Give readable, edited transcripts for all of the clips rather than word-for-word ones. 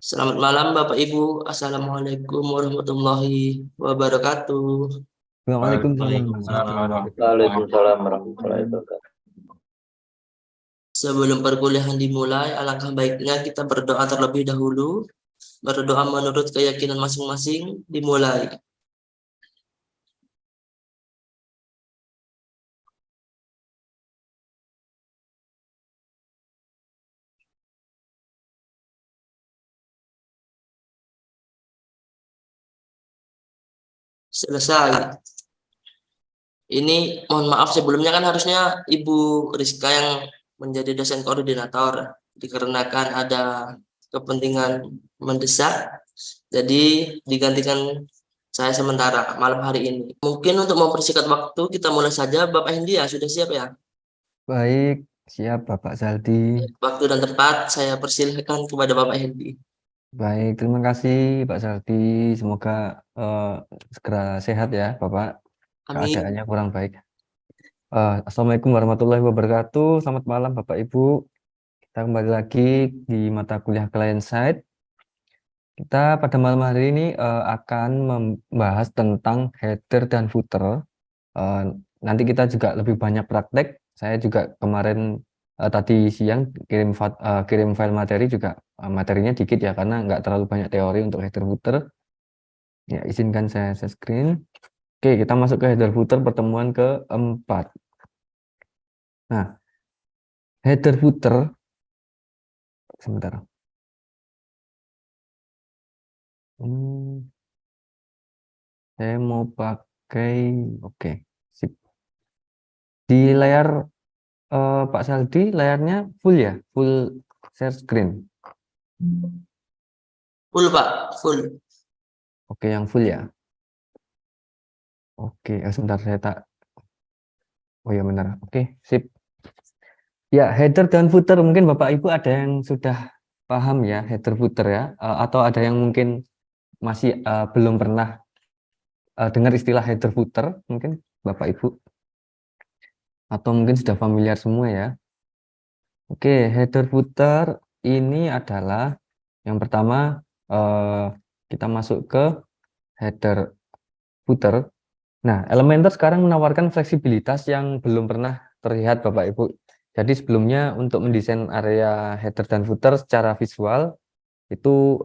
Selamat malam Bapak Ibu. Assalamualaikum warahmatullahi wabarakatuh. Waalaikumsalam Waalaikumsalam warahmatullahi Waalaikumsalam warahmatullahi wabarakatuh. Sebelum perkuliahan dimulai, alangkah baiknya kita berdoa terlebih dahulu. Berdoa menurut keyakinan masing-masing. Dimulai. Selesai. Ini mohon maaf sebelumnya kan harusnya Ibu Rizka yang menjadi dosen koordinator. Dikarenakan ada kepentingan mendesak, jadi digantikan saya sementara malam hari ini. Mungkin untuk mempersingkat waktu kita mulai saja. Bapak Hendia sudah siap ya? Baik, siap Bapak Saldi. Waktu dan tempat saya persilahkan kepada Bapak Hendi. Baik, terima kasih Pak Saldi. Semoga segera sehat ya Bapak. Amin. Keadaannya kurang baik. Assalamualaikum warahmatullahi wabarakatuh. Selamat malam Bapak Ibu. Kita kembali lagi di mata kuliah Client Side. Kita pada malam hari ini akan membahas tentang header dan footer. Nanti kita juga lebih banyak praktek. Saya juga kemarin tadi siang kirim file materi juga, materinya dikit ya karena nggak terlalu banyak teori untuk header footer. Ya, izinkan saya share screen. Oke, kita masuk ke header footer pertemuan keempat. Nah, header footer sebentar. Saya mau pakai, oke, sip. Di layar Pak Saldi, layarnya full ya, full share screen. Full Pak, full. Oke, yang full ya. Oke, sebentar saya tak. Oh ya benar. Oke, sip. Ya, header dan footer mungkin Bapak Ibu ada yang sudah paham ya header footer ya, atau ada yang mungkin masih belum pernah dengar istilah header footer mungkin Bapak Ibu, atau mungkin sudah familiar semua ya. Oke, header footer ini adalah yang pertama kita masuk ke header footer. Nah, Elementor sekarang menawarkan fleksibilitas yang belum pernah terlihat Bapak Ibu. Jadi sebelumnya untuk mendesain area header dan footer secara visual itu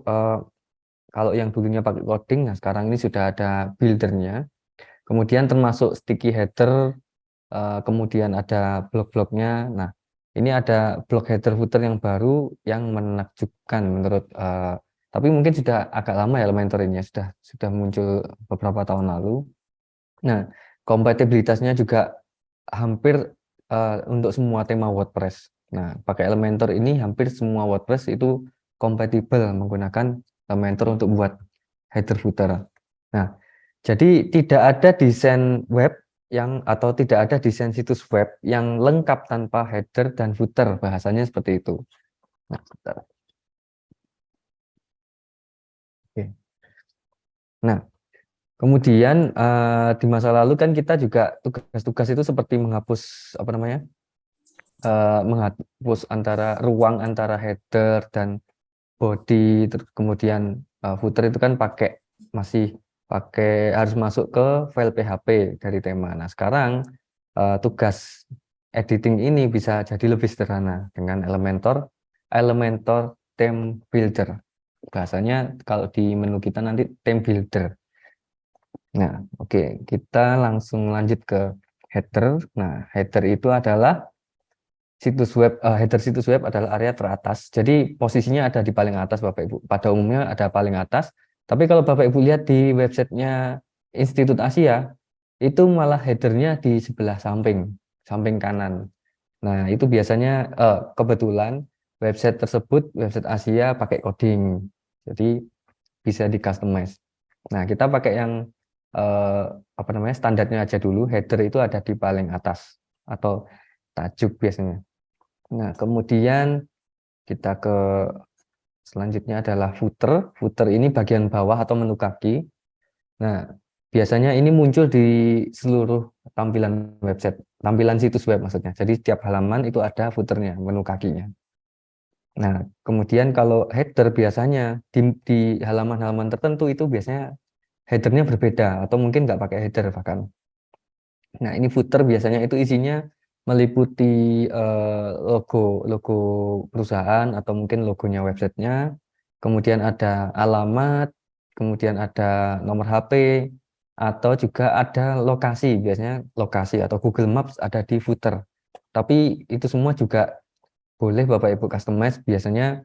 kalau yang dulunya pakai coding, nah sekarang ini sudah ada buildernya. Kemudian termasuk sticky header, kemudian ada blok-bloknya. Nah, ini ada blok header footer yang baru yang menakjubkan menurut. Tapi mungkin sudah agak lama ya Elementor ini ya, sudah muncul beberapa tahun lalu. Nah, kompatibilitasnya juga hampir untuk semua tema WordPress. Nah, pakai Elementor ini hampir semua WordPress itu kompatibel menggunakan Elementor untuk buat header footer. Nah, jadi tidak ada desain web atau tidak ada desain situs web yang lengkap tanpa header dan footer, bahasanya seperti itu. Nah, Oke. Nah, kemudian di masa lalu kan kita juga tugas-tugas itu seperti menghapus apa namanya, menghapus ruang antara header dan body, kemudian footer itu kan masih pakai harus masuk ke file PHP dari tema. Nah sekarang tugas editing ini bisa jadi lebih sederhana dengan Elementor Theme Builder. Bahasanya kalau di menu kita nanti Theme Builder. Nah, oke, kita langsung lanjut ke header. Nah, header itu adalah header situs web adalah area teratas. Jadi posisinya ada di paling atas Bapak Ibu. Pada umumnya ada paling atas. Tapi kalau Bapak Ibu lihat di websitenya Institut Asia, itu malah headernya di sebelah samping kanan. Nah, itu biasanya kebetulan website Asia pakai coding. Jadi bisa di customize. Nah, kita pakai yang apa namanya standarnya aja dulu. Header itu ada di paling atas atau tajuk biasanya. Nah, kemudian kita ke selanjutnya adalah footer. Footer ini bagian bawah atau menu kaki. Nah, biasanya ini muncul di seluruh tampilan website, tampilan situs web maksudnya. Jadi setiap halaman itu ada footernya, menu kakinya. Nah, kemudian kalau header biasanya di halaman-halaman tertentu itu biasanya headernya berbeda atau mungkin nggak pakai header bahkan. Nah, ini footer biasanya itu isinya meliputi logo logo perusahaan atau mungkin logonya websitenya, kemudian ada alamat, kemudian ada nomor HP, atau juga ada lokasi, biasanya lokasi atau Google Maps ada di footer. Tapi itu semua juga boleh Bapak Ibu customize, biasanya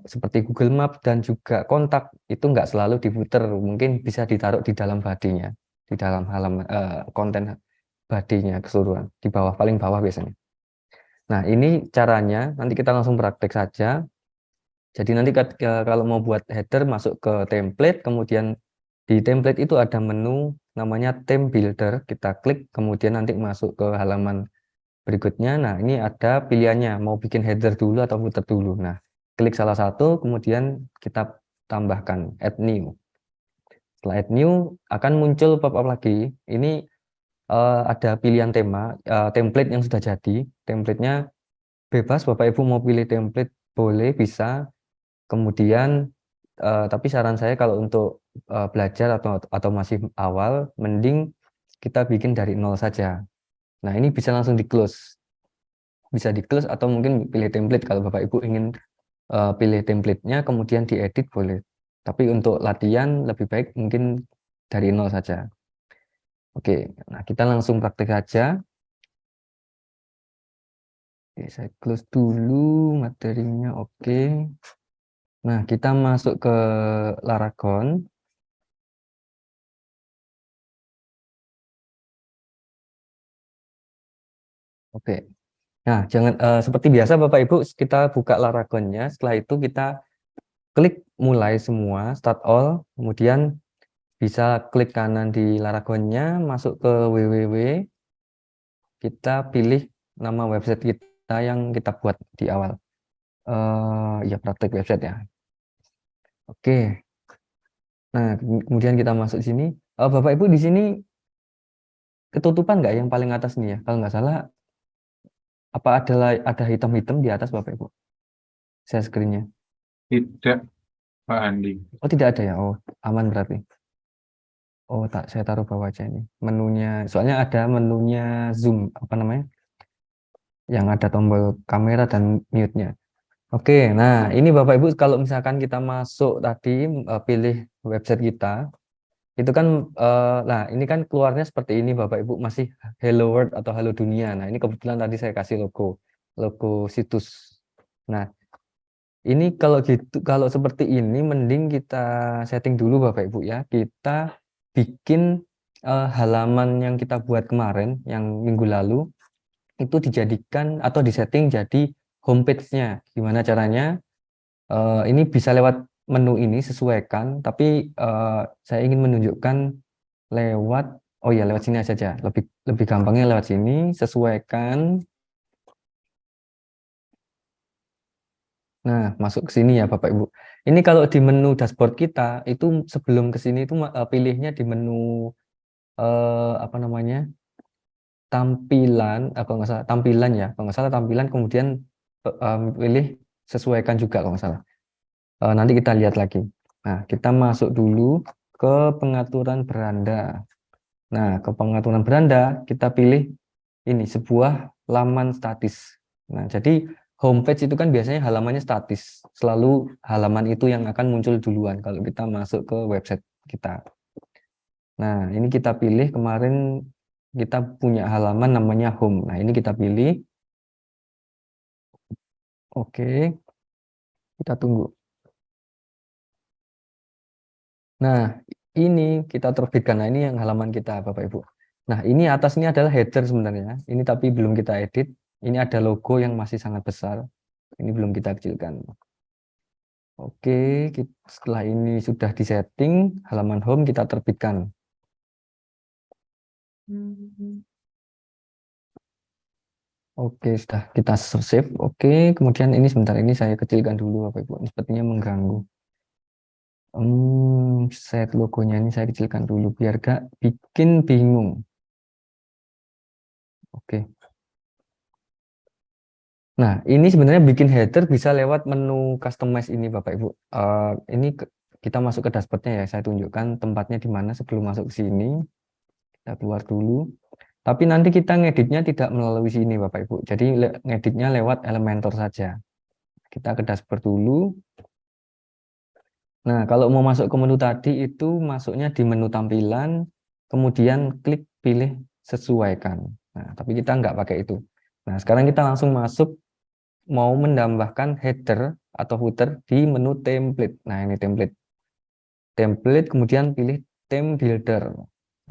seperti Google Maps dan juga kontak itu nggak selalu di footer, mungkin bisa ditaruh di dalam bodinya, di dalam halaman konten bodinya keseluruhan, di bawah, paling bawah biasanya. Nah, ini caranya, nanti kita langsung praktek saja. Jadi nanti kalau mau buat header, masuk ke template, kemudian di template itu ada menu namanya theme builder, kita klik, kemudian nanti masuk ke halaman berikutnya. Nah, ini ada pilihannya, mau bikin header dulu atau footer dulu. Nah, klik salah satu, kemudian kita tambahkan add new. Setelah add new, akan muncul pop-up lagi. Ini ada pilihan tema, template yang sudah jadi. Templatenya bebas, Bapak Ibu mau pilih template boleh, bisa. Kemudian, tapi saran saya kalau untuk belajar atau masih awal, mending kita bikin dari nol saja. Nah, ini bisa langsung di close. Bisa di close atau mungkin pilih template kalau Bapak Ibu ingin pilih templatenya kemudian diedit boleh. Tapi untuk latihan lebih baik mungkin dari nol saja. Oke, nah kita langsung praktek aja. Oke, saya close dulu materinya. Oke. Nah, kita masuk ke Laragon. Oke. Nah, jangan seperti biasa Bapak Ibu, kita buka Laragonnya. Setelah itu kita klik mulai semua, start all, kemudian bisa klik kanan di Laragonnya, masuk ke www, kita pilih nama website kita yang kita buat di awal. Ya praktek website ya. Oke. Nah, kemudian kita masuk sini. Bapak Ibu di sini ketutupan nggak yang paling atas nih ya? Kalau nggak salah, apa ada hitam-hitam di atas Bapak Ibu? Share screen-nya. Tidak, Pak Andi. Oh, tidak ada ya? Oh, aman berarti. Oh, tak saya taruh bawah aja ini. Menunya, soalnya ada menunya Zoom, apa namanya? Yang ada tombol kamera dan mute-nya. Oke, nah ini Bapak Ibu kalau misalkan kita masuk tadi pilih website kita, itu kan nah ini kan keluarnya seperti ini Bapak Ibu, masih Hello World atau Halo Dunia. Nah, ini kebetulan tadi saya kasih logo situs. Nah, ini kalau gitu, kalau seperti ini mending kita setting dulu Bapak Ibu ya. Kita bikin halaman yang kita buat kemarin yang minggu lalu itu dijadikan atau disetting jadi homepage-nya. Gimana caranya? Ini bisa lewat menu ini sesuaikan, tapi saya ingin menunjukkan lewat, oh ya lewat sini saja, lebih lebih gampangnya lewat sini, sesuaikan. Nah, masuk ke sini ya Bapak Ibu. Ini kalau di menu dashboard kita itu sebelum ke sini itu pilihnya di menu apa namanya, tampilan, kalau nggak salah tampilan ya, kalau nggak salah tampilan, kemudian pilih sesuaikan juga kalau nggak salah. Nanti kita lihat lagi. Nah, kita masuk dulu ke pengaturan beranda. Nah, ke pengaturan beranda kita pilih ini sebuah laman statis. Nah, jadi homepage itu kan biasanya halamannya statis. Selalu halaman itu yang akan muncul duluan kalau kita masuk ke website kita. Nah, ini kita pilih kemarin kita punya halaman namanya home. Nah, ini kita pilih. Oke, kita tunggu. Nah, ini kita terbitkan. Nah, ini yang halaman kita, Bapak Ibu. Nah, ini atas ini adalah header sebenarnya. Ini tapi belum kita edit. Ini ada logo yang masih sangat besar. Ini belum kita kecilkan. Oke, setelah ini sudah disetting, halaman home kita terbitkan. Oke, sudah kita save. Oke, kemudian ini sebentar ini saya kecilkan dulu, Bapak Ibu. Ini sepertinya mengganggu. Set logonya ini saya kecilkan dulu biar gak bikin bingung. Oke. Nah, ini sebenarnya bikin header bisa lewat menu customize ini Bapak Ibu. Kita masuk ke dashboardnya ya, saya tunjukkan tempatnya di mana sebelum masuk ke sini. Kita keluar dulu. Tapi nanti kita ngeditnya tidak melalui sini Bapak Ibu. Jadi ngeditnya lewat Elementor saja. Kita ke dashboard dulu. Nah, kalau mau masuk ke menu tadi itu masuknya di menu tampilan, kemudian klik pilih sesuaikan. Nah, tapi kita nggak pakai itu. Nah, sekarang kita langsung masuk mau menambahkan header atau footer di menu template. Nah, ini template. Template, kemudian pilih theme builder.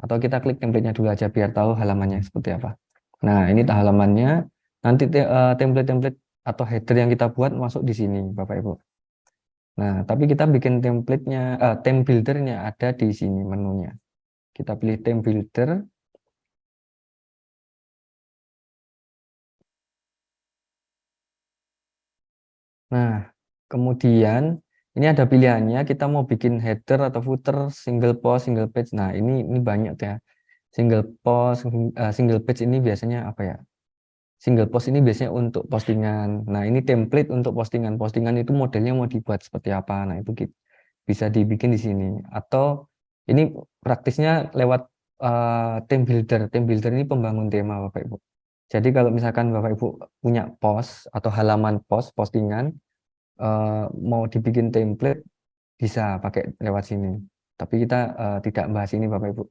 Atau kita klik template-nya dulu aja biar tahu halamannya seperti apa. Nah, ini halamannya. Nanti template-template atau header yang kita buat masuk di sini, Bapak Ibu. Nah, tapi kita bikin template-nya, theme builder-nya ada di sini menunya. Kita pilih theme builder. Nah, kemudian ini ada pilihannya, kita mau bikin header atau footer, single post, single page. Nah, ini banyak ya. Single post, single page ini biasanya apa ya? Single post ini biasanya untuk postingan. Nah, ini template untuk postingan. Postingan itu modelnya mau dibuat seperti apa. Nah, itu bisa dibikin di sini. Atau ini praktisnya lewat theme builder. Theme builder ini pembangun tema, Bapak Ibu. Jadi kalau misalkan Bapak Ibu punya post atau halaman post, postingan, mau dibikin template, bisa pakai lewat sini. Tapi kita tidak bahas ini, Bapak Ibu.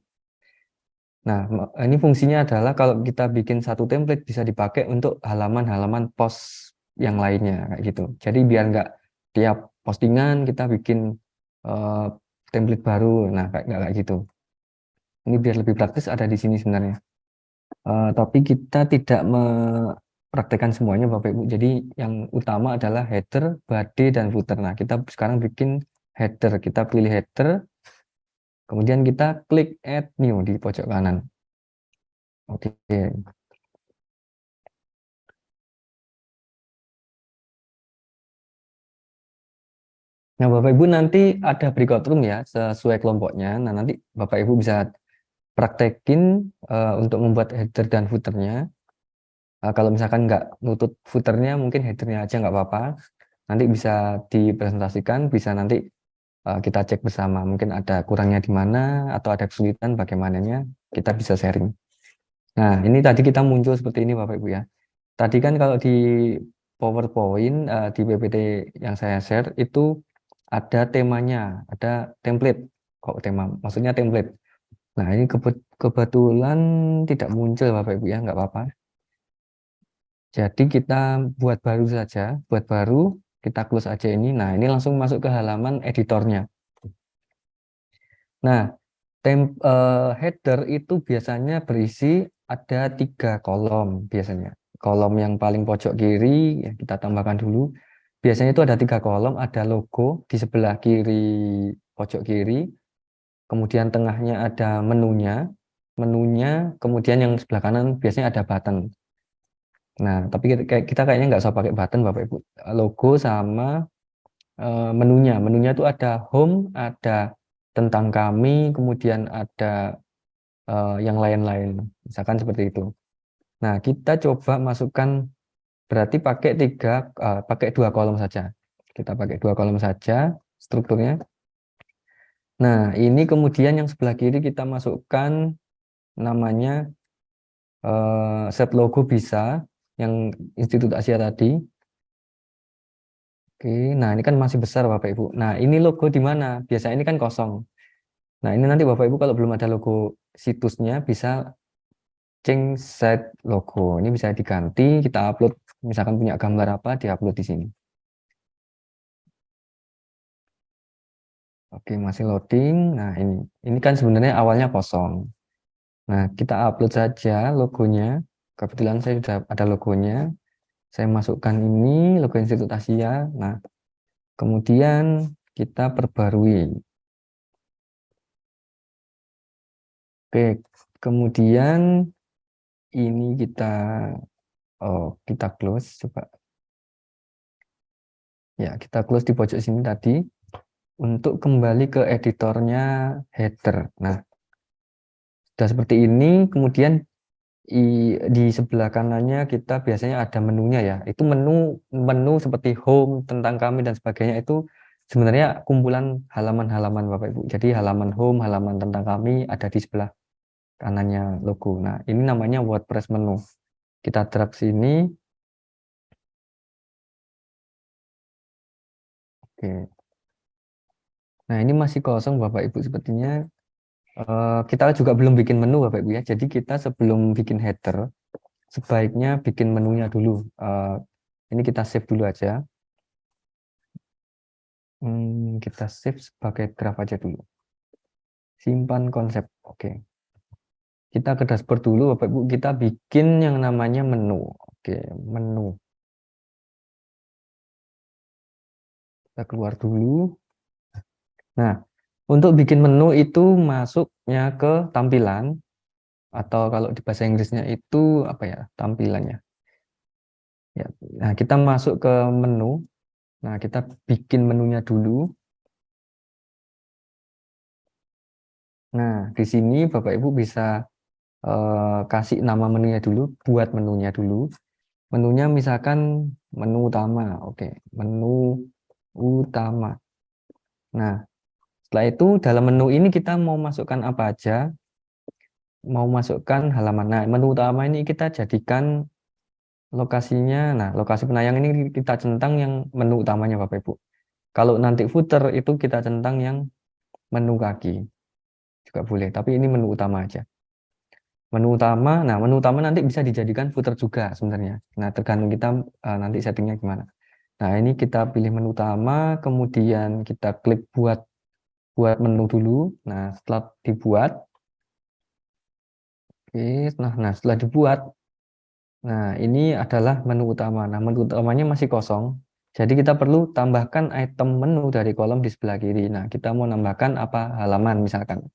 Nah, ini fungsinya adalah kalau kita bikin satu template bisa dipakai untuk halaman-halaman post yang lainnya kayak gitu. Jadi biar nggak tiap postingan kita bikin eh, template baru. Nah, nggak kayak gitu. Ini biar lebih praktis ada di sini sebenarnya. Tapi kita tidak mempraktekkan semuanya Bapak Ibu. Jadi yang utama adalah header, body, dan footer. Nah, kita sekarang bikin header. Kita pilih header, kemudian kita klik add new di pojok kanan. Oke. Nah, Bapak Ibu nanti ada breakout room ya, sesuai kelompoknya. Nah, nanti Bapak Ibu bisa praktekin untuk membuat header dan footernya. Kalau misalkan nggak nutut footernya, mungkin headernya aja nggak apa-apa. Nanti bisa dipresentasikan, bisa nanti kita cek bersama. Mungkin ada kurangnya di mana, atau ada kesulitan bagaimananya, kita bisa sharing. Nah, ini tadi kita muncul seperti ini Bapak Ibu ya. Tadi kan kalau di PowerPoint, di PPT yang saya share, itu ada temanya, ada template. Kok tema? Maksudnya template. Nah, ini kebetulan tidak muncul Bapak Ibu ya, nggak apa-apa. Jadi kita buat baru saja, buat baru, kita close aja ini. Nah, ini langsung masuk ke halaman editornya. Nah, header itu biasanya berisi ada 3 kolom biasanya. Kolom yang paling pojok kiri, ya kita tambahkan dulu. Biasanya itu ada 3 kolom, ada logo di sebelah kiri, pojok kiri. Kemudian tengahnya ada menunya, kemudian yang sebelah kanan biasanya ada button. Nah, tapi kita kayaknya nggak usah pakai button Bapak Ibu. Logo sama menunya itu ada home, ada tentang kami, kemudian ada yang lain-lain. Misalkan seperti itu. Nah, kita coba masukkan berarti pakai 2 kolom saja. Kita pakai 2 kolom saja strukturnya. Nah, ini kemudian yang sebelah kiri kita masukkan namanya set logo bisa yang Institut Asia tadi. Oke, nah ini kan masih besar Bapak Ibu. Nah, ini logo di mana? Biasanya ini kan kosong. Nah, ini nanti Bapak Ibu kalau belum ada logo situsnya bisa change set logo. Ini bisa diganti, kita upload misalkan punya gambar apa, diupload di sini. Oke, masih loading. Nah, ini kan sebenarnya awalnya kosong. Nah, kita upload saja logonya. Kebetulan saya sudah ada logonya. Saya masukkan ini logo Institut Asia. Nah, kemudian kita perbarui. Oke, kemudian ini kita close coba. Ya, kita close di pojok sini tadi untuk kembali ke editornya header. Nah, sudah seperti ini, kemudian Di sebelah kanannya kita biasanya ada menunya ya. Itu menu seperti home, tentang kami dan sebagainya itu sebenarnya kumpulan halaman-halaman Bapak Ibu. Jadi halaman home, halaman tentang kami ada di sebelah kanannya logo. Nah, ini namanya WordPress menu. Kita drag sini. Oke. Nah, ini masih kosong Bapak Ibu sepertinya. Kita juga belum bikin menu Bapak Ibu ya. Jadi kita sebelum bikin header sebaiknya bikin menunya dulu. Ini kita save dulu aja. Kita save sebagai draft aja dulu. Simpan konsep. Oke. Kita ke dashboard dulu Bapak Ibu. Kita bikin yang namanya menu. Oke, menu. Kita keluar dulu. Nah, untuk bikin menu itu masuknya ke tampilan, atau kalau di bahasa Inggrisnya itu apa ya, tampilannya. Ya. Nah, kita masuk ke menu. Nah, kita bikin menunya dulu. Nah, di sini Bapak Ibu bisa kasih nama menunya dulu, buat menunya dulu. Menunya misalkan menu utama. Oke, menu utama. Nah, setelah itu dalam menu ini kita mau masukkan apa aja? Mau masukkan halaman. Nah, menu utama ini kita jadikan lokasinya. Nah, lokasi penayang ini kita centang yang menu utamanya Bapak Ibu. Kalau nanti footer itu kita centang yang menu kaki. Juga boleh, tapi ini menu utama aja. Menu utama, nah menu utama nanti bisa dijadikan footer juga sebenarnya. Nah, tergantung kita nanti settingnya gimana. Nah, ini kita pilih menu utama, kemudian kita klik buat menu dulu. Nah, setelah dibuat, oke, nah setelah dibuat, nah ini adalah menu utama. Nah, menu utamanya masih kosong. Jadi kita perlu tambahkan item menu dari kolom di sebelah kiri. Nah, kita mau nambahkan apa, halaman misalkan.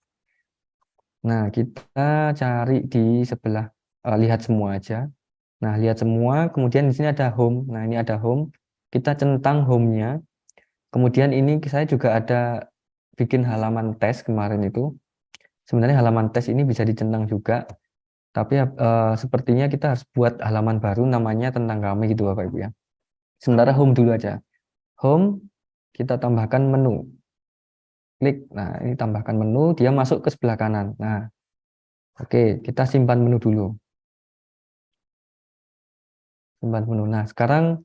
Nah, kita cari di sebelah, lihat semua aja. Nah, lihat semua, kemudian di sini ada home. Nah, ini ada home. Kita centang home-nya. Kemudian ini saya juga ada bikin halaman tes kemarin itu. Sebenarnya halaman tes ini bisa dicentang juga, tapi sepertinya kita harus buat halaman baru namanya tentang kami gitu Bapak Ibu ya. Sementara home dulu aja. Home, kita tambahkan menu. Klik, nah ini tambahkan menu, dia masuk ke sebelah kanan. Nah, oke, kita simpan menu dulu. Simpan menu. Nah, sekarang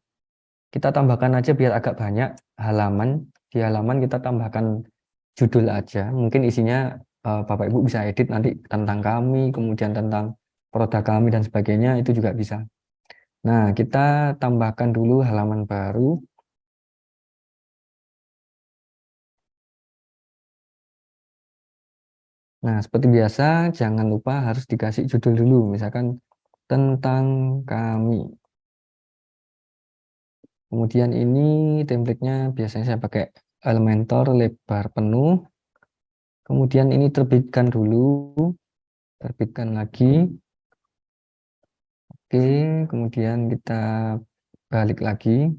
kita tambahkan aja biar agak banyak halaman. Di halaman kita tambahkan judul aja. Mungkin isinya Bapak Ibu bisa edit nanti tentang kami, kemudian tentang produk kami dan sebagainya, itu juga bisa. Nah, kita tambahkan dulu halaman baru. Nah, seperti biasa, jangan lupa harus dikasih judul dulu. Misalkan tentang kami. Kemudian ini template-nya biasanya saya pakai Elementor lebar penuh. Kemudian ini terbitkan dulu. Terbitkan lagi. Oke, kemudian kita balik lagi.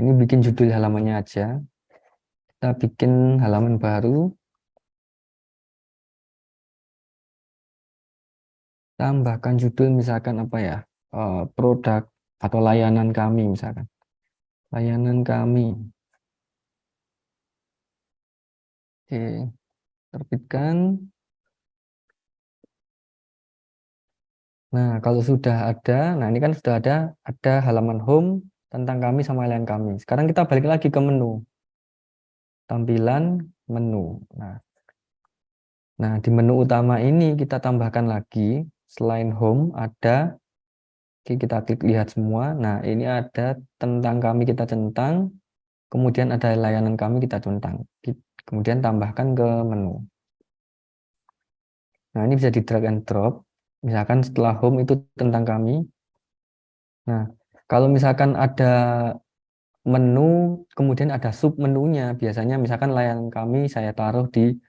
Ini bikin judul halamannya aja. Kita bikin halaman baru. Tambahkan judul misalkan apa ya? Produk atau layanan kami misalkan. Layanan kami. Oke, terbitkan. Nah, kalau sudah ada, nah ini kan sudah ada halaman home tentang kami sama layanan kami. Sekarang kita balik lagi ke menu. Tampilan menu. Nah, di menu utama ini kita tambahkan lagi selain home ada, oke, kita klik lihat semua. Nah, ini ada tentang kami kita centang, kemudian ada layanan kami kita centang. Kemudian tambahkan ke menu. Nah, ini bisa di drag and drop. Misalkan setelah home itu tentang kami. Nah, kalau misalkan ada menu, kemudian ada sub menunya, biasanya misalkan layanan kami saya taruh di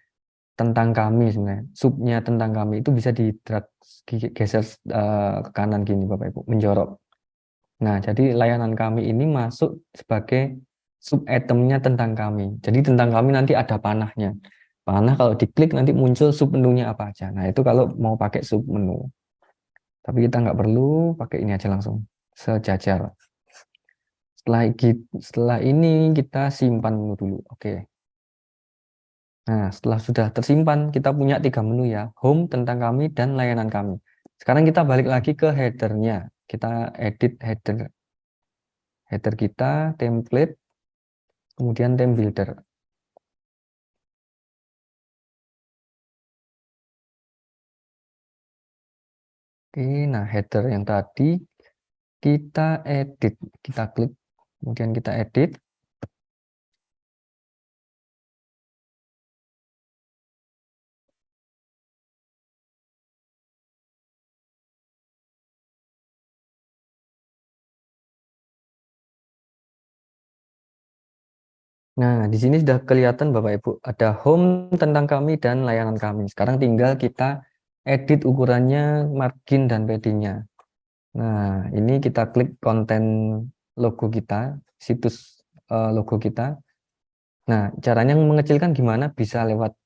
tentang kami sebenarnya. Subnya tentang kami itu bisa di drag geser ke kanan gini Bapak Ibu, menjorok. Nah, jadi layanan kami ini masuk sebagai sub itemnya tentang kami. Jadi tentang kami nanti ada panahnya. panah kalau diklik nanti muncul sub menunya apa aja. Nah itu kalau mau pakai sub menu. Tapi kita nggak perlu pakai ini aja langsung sejajar. Setelah ini kita simpan menu dulu. Oke. Nah, setelah sudah tersimpan, kita punya 3 menu ya. Home, tentang kami, dan layanan kami. Sekarang kita balik lagi ke header-nya. Kita edit header kita, template, kemudian theme builder. Oke, nah header yang tadi kita edit. Kita klik, kemudian kita edit. Nah, di sini sudah kelihatan Bapak Ibu, ada home, tentang kami, dan layanan kami. Sekarang tinggal kita edit ukurannya, margin, dan padding-nya. Nah, ini kita klik konten logo kita, situs logo kita. Nah, caranya mengecilkan gimana? Bisa lewat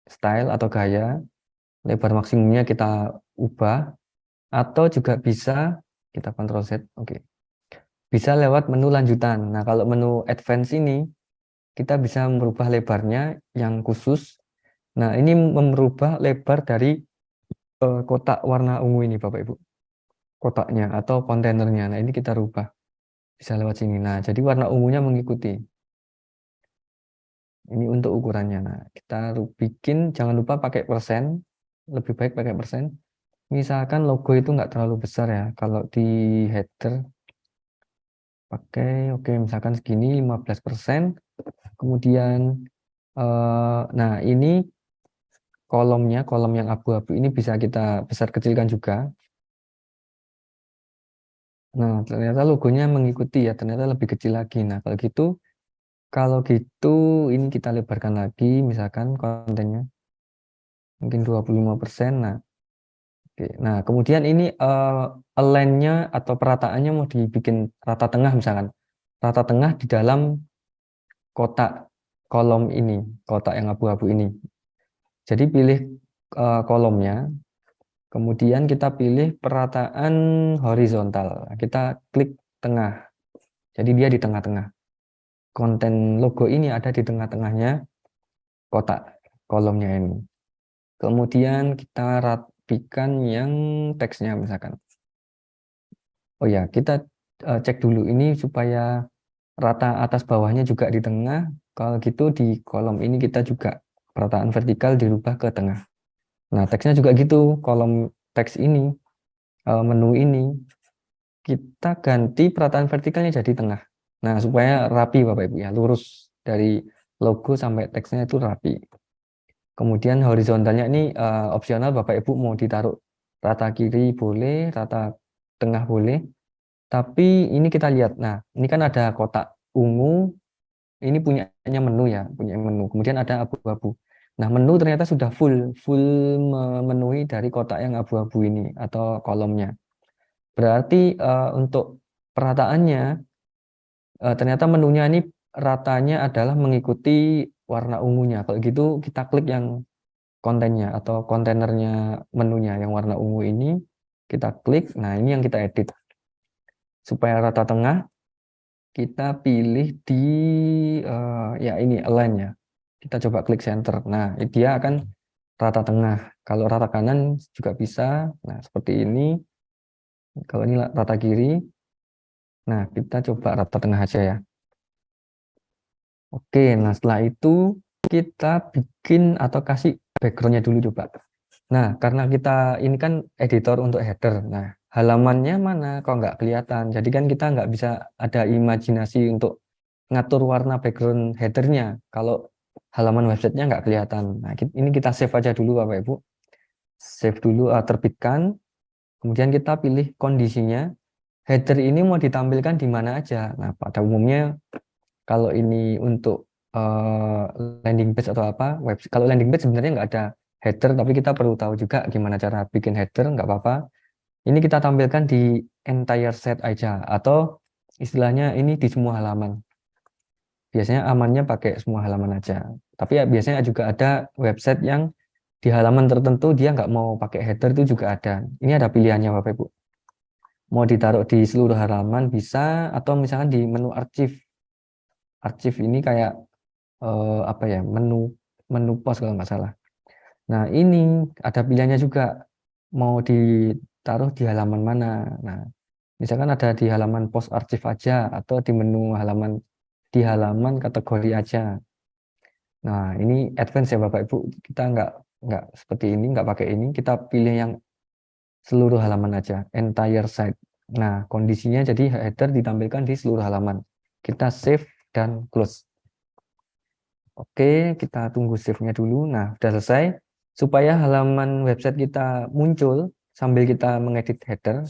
style atau gaya, lebar maksimumnya kita ubah, atau juga bisa kita Ctrl Z, oke. Bisa lewat menu lanjutan. Nah, kalau menu advance ini, kita bisa merubah lebarnya yang khusus. Nah, ini merubah lebar dari kotak warna ungu ini, Bapak Ibu. Kotaknya atau kontainernya. Nah, ini kita rubah. Bisa lewat sini. Nah, jadi warna ungunya mengikuti. Ini untuk ukurannya. Nah, kita bikin, jangan lupa pakai persen. Lebih baik pakai persen. Misalkan logo itu nggak terlalu besar ya. Kalau di header, pakai, oke, misalkan segini 15%. Kemudian, nah ini kolomnya, kolom yang abu-abu ini bisa kita besar kecilkan juga. Nah, ternyata logonya mengikuti ya, ternyata lebih kecil lagi. Nah, kalau gitu ini kita lebarkan lagi, misalkan kontennya mungkin 25%. Nah, oke. Nah, kemudian ini align-nya atau perataannya mau dibikin rata tengah misalkan. Rata tengah di dalam kotak kolom ini, kotak yang abu-abu ini. Jadi pilih kolomnya, kemudian kita pilih perataan horizontal. Kita klik tengah. Jadi dia di tengah-tengah. Konten logo ini ada di tengah-tengahnya kotak kolomnya ini. Kemudian kita rapikan yang teksnya misalkan. Oh ya, kita cek dulu ini supaya rata atas bawahnya juga di tengah. Kalau gitu di kolom ini kita juga perataan vertikal dirubah ke tengah. Nah, teksnya juga gitu, kolom teks ini, menu ini, kita ganti perataan vertikalnya jadi tengah. Nah, supaya rapi Bapak Ibu ya, lurus dari logo sampai teksnya itu rapi. Kemudian horizontalnya ini opsional Bapak Ibu mau ditaruh rata kiri boleh, rata tengah boleh. Tapi ini kita lihat, nah ini kan ada kotak ungu, ini punyanya menu ya, punya menu. Kemudian ada abu-abu. Nah, menu ternyata sudah full memenuhi dari kotak yang abu-abu ini atau kolomnya. Berarti untuk perataannya ternyata menunya ini ratanya adalah mengikuti warna ungunya. Kalau gitu kita klik yang kontennya atau kontainernya menunya yang warna ungu ini, kita klik. Nah, ini yang kita edit. Supaya rata tengah, kita pilih di ya ini align ya. Kita coba klik center. Nah, dia akan rata tengah. Kalau rata kanan juga bisa. Nah, seperti ini. Kalau ini rata kiri. Nah, kita coba rata tengah aja ya. Oke, nah setelah itu kita bikin atau kasih backgroundnya dulu coba. Nah, karena kita ini kan editor untuk header. Nah, halamannya mana kok nggak kelihatan. Jadi kan kita nggak bisa ada imajinasi untuk ngatur warna background headernya. Kalau halaman websitenya nggak kelihatan. Nah, ini kita save aja dulu Bapak Ibu. Save dulu, terbitkan. Kemudian kita pilih kondisinya. Header ini mau ditampilkan di mana aja. Nah, pada umumnya kalau ini untuk landing page atau apa, kalau landing page sebenarnya nggak ada header, tapi kita perlu tahu juga gimana cara bikin header, nggak apa-apa. Ini kita tampilkan di entire set aja, atau istilahnya ini di semua halaman. Biasanya amannya pakai semua halaman aja. Tapi ya biasanya juga ada website yang di halaman tertentu dia nggak mau pakai header itu juga ada. Ini ada pilihannya Bapak Ibu. Mau ditaruh di seluruh halaman bisa, atau misalkan di menu archive. Archive ini kayak apa ya, menu pos kalau nggak salah. Nah ini ada pilihannya juga, mau ditaruh di halaman mana. Nah misalkan ada di halaman post archive aja, atau di menu di halaman kategori aja. Nah ini advance ya Bapak Ibu, kita nggak seperti ini, nggak pakai ini, kita pilih yang seluruh halaman aja, entire site. Nah kondisinya jadi header ditampilkan di seluruh halaman. Kita save dan close. Oke, kita tunggu save-nya dulu. Nah, sudah selesai. Supaya halaman website kita muncul sambil kita mengedit header,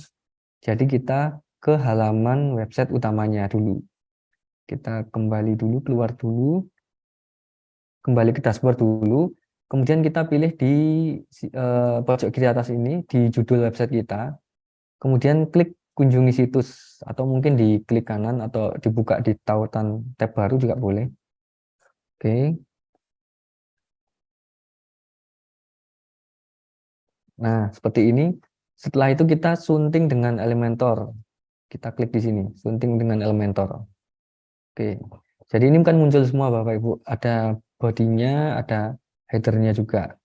jadi kita ke halaman website utamanya dulu. Kita kembali dulu, keluar dulu, kembali ke dashboard dulu. Kemudian kita pilih di pojok kiri atas ini, di judul website kita. Kemudian klik kunjungi situs, atau mungkin di klik kanan atau dibuka di tautan tab baru juga boleh. Oke. Nah, seperti ini. Setelah itu kita sunting dengan Elementor. Kita klik di sini, sunting dengan Elementor. Oke. Jadi ini kan muncul semua Bapak Ibu. Ada bodinya, ada headernya juga.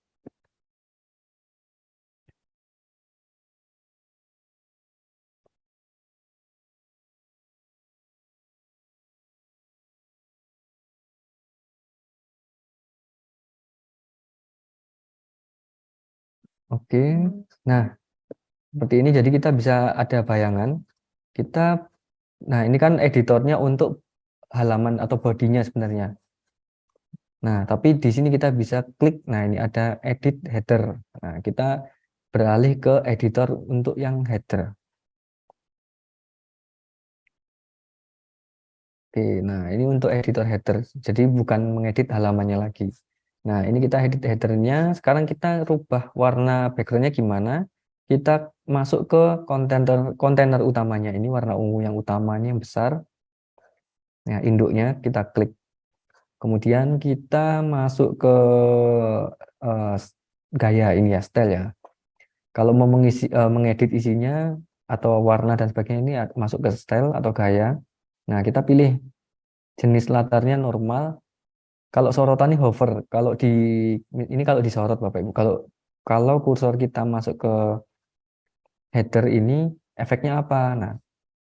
Oke. Nah, seperti ini jadi kita bisa ada bayangan. Kita Nah, ini kan editornya untuk halaman atau bodinya sebenarnya. Nah, tapi di sini kita bisa klik. Nah, ini ada edit header. Nah, kita beralih ke editor untuk yang header. Oke, nah ini untuk editor header. Jadi bukan mengedit halamannya lagi. Nah, ini kita edit headernya. Sekarang kita rubah warna backgroundnya gimana? Kita masuk ke kontainer utamanya. Ini warna ungu yang utamanya yang besar. Nah, induknya kita klik. Kemudian kita masuk ke eh, gaya ini ya, style ya. Kalau mau mengedit isinya atau warna dan sebagainya, ini masuk ke style atau gaya. Nah, kita pilih jenis latarnya normal. Kalau sorotan ini hover. Kalau disorot Bapak Ibu. Kalau kursor kita masuk ke header ini, efeknya apa? Nah,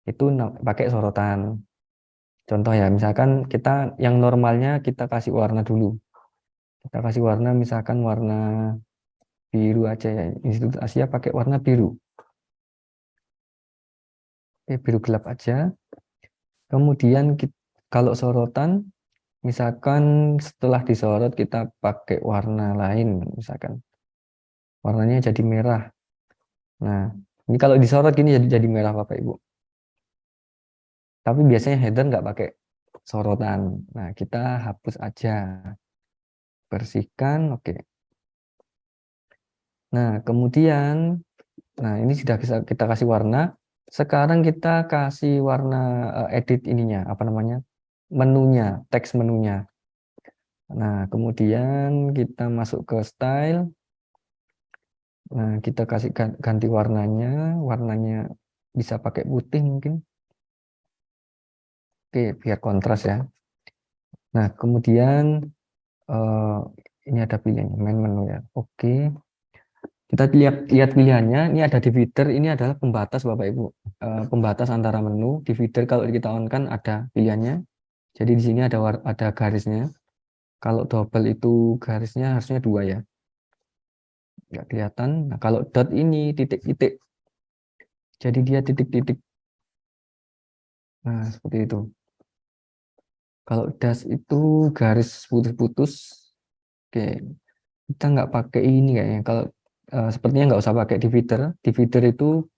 itu pakai sorotan. Contoh ya, misalkan kita yang normalnya kita kasih warna dulu. Kita kasih warna misalkan warna biru aja ya. Institut Asia pakai warna biru. Oke, biru gelap aja. Kemudian kalau sorotan, misalkan setelah disorot kita pakai warna lain, misalkan warnanya jadi merah. Nah, ini kalau disorot gini jadi merah Bapak Ibu. Tapi biasanya header nggak pakai sorotan. Nah, kita hapus aja. Bersihkan, oke. Nah, kemudian, ini sudah bisa kita kasih warna. Sekarang kita kasih warna edit ininya, apa namanya? Menunya, teks menunya. Nah, kemudian kita masuk ke style. Nah, kita kasih ganti warnanya. Warnanya bisa pakai putih mungkin. Oke, biar kontras ya. Nah, kemudian ini ada pilihannya, main menu ya. Oke. Kita lihat pilihannya. Ini ada divider. Ini adalah pembatas Bapak Ibu. Pembatas antara menu. Divider kalau kita on kan ada pilihannya. Jadi di sini ada garisnya. Kalau double itu garisnya harusnya 2 ya. Nggak kelihatan. Nah, kalau dot ini titik-titik. Jadi dia titik-titik. Nah, seperti itu. Kalau dash itu garis putus-putus. Oke. Kita nggak pakai ini kayaknya. Kalau sepertinya nggak usah pakai divider. Divider itu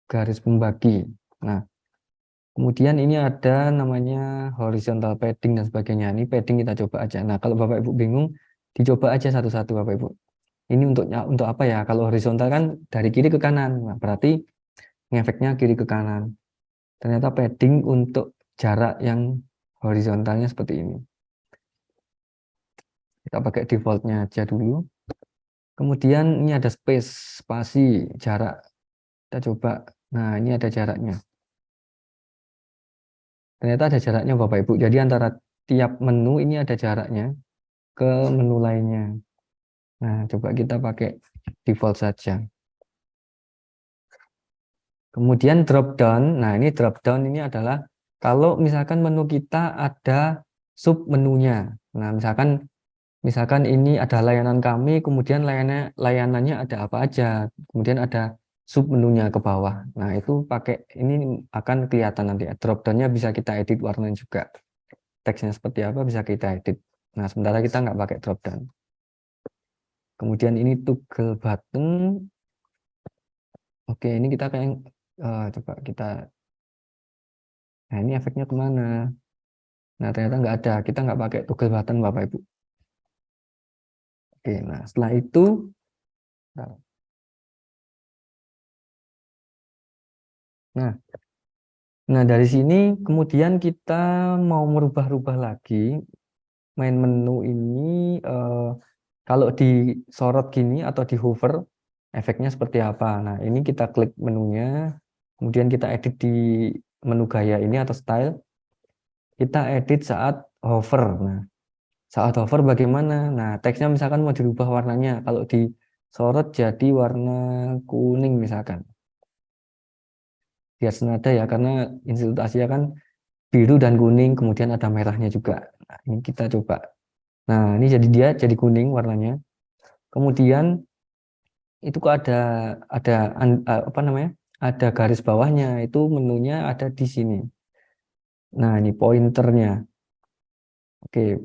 garis pembagi. Nah, kemudian ini ada namanya horizontal padding dan sebagainya. Ini padding kita coba aja. Nah, kalau Bapak Ibu bingung, dicoba aja satu-satu Bapak Ibu. Ini untuk apa ya? Kalau horizontal kan dari kiri ke kanan. Nah, berarti ngefeknya kiri ke kanan. Ternyata padding untuk jarak yang horizontalnya seperti ini. Kita pakai defaultnya aja dulu. Kemudian ini ada space, spasi, jarak. Kita coba. Nah, ini ada jaraknya. Ternyata ada jaraknya Bapak Ibu. Jadi antara tiap menu ini ada jaraknya ke menu lainnya. Nah, coba kita pakai default saja. Kemudian drop down. Nah, ini drop down ini adalah kalau misalkan menu kita ada sub menunya. Nah, misalkan ini ada layanan kami, kemudian layanannya ada apa aja. Kemudian ada sub menunya ke bawah. Nah, itu pakai ini akan kelihatan nanti. Drop down-nya bisa kita edit warnanya juga. Teksnya seperti apa bisa kita edit. Nah, sementara kita nggak pakai drop down. Kemudian ini toggle button. Oke, ini kita kayak coba kita. Nah, ini efeknya kemana? Nah, ternyata nggak ada. Kita nggak pakai toggle button, Bapak Ibu. Oke, nah setelah itu, nah dari sini kemudian kita mau merubah-rubah lagi main menu ini. Kalau disorot gini atau di hover, efeknya seperti apa? Nah, ini kita klik menunya, kemudian kita edit di menu gaya ini atau style. Kita edit saat hover. Nah, saat hover bagaimana? Nah, teksnya misalkan mau dirubah warnanya. Kalau disorot jadi warna kuning misalkan. Biar senada ya, karena Institut Asia kan biru dan kuning, kemudian ada merahnya juga. Nah, ini kita coba. Nah, ini dia jadi kuning warnanya. Kemudian itu kok apa namanya? Ada garis bawahnya. Itu menunya ada di sini. Nah, ini pointernya. Oke,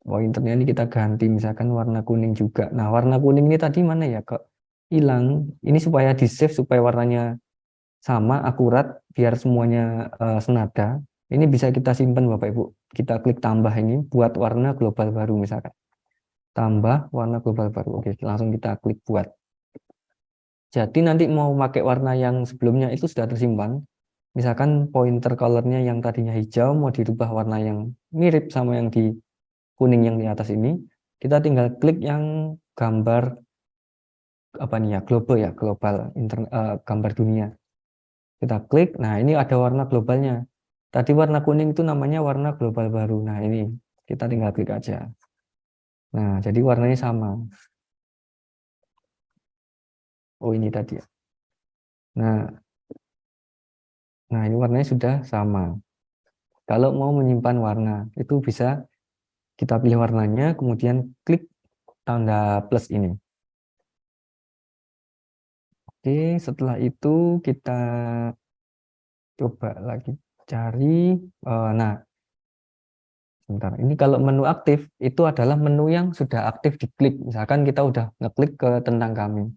pointernya ini kita ganti misalkan warna kuning juga. Nah, warna kuning ini tadi mana ya? Kok hilang? Ini supaya di save supaya warnanya sama akurat biar semuanya senada. Ini bisa kita simpan Bapak Ibu. Kita klik tambah ini buat warna global baru misalkan. Tambah warna global baru. Oke, langsung kita klik buat. Jadi nanti mau pakai warna yang sebelumnya itu sudah tersimpan. Misalkan pointer colornya yang tadinya hijau mau dirubah warna yang mirip sama yang di kuning yang di atas ini. Kita tinggal klik yang gambar apa nih ya, global gambar dunia. Kita klik, nah ini ada warna globalnya. Tadi warna kuning itu namanya warna global baru. Nah ini kita tinggal klik aja. Nah jadi warnanya sama. Oh ini tadi ya. Nah ini warnanya sudah sama. Kalau mau menyimpan warna itu bisa kita pilih warnanya, kemudian klik tanda plus ini. Oke, setelah itu kita coba lagi cari. Nah, sebentar. Ini kalau menu aktif itu adalah menu yang sudah aktif diklik. Misalkan kita udah ngeklik ke tentang kami.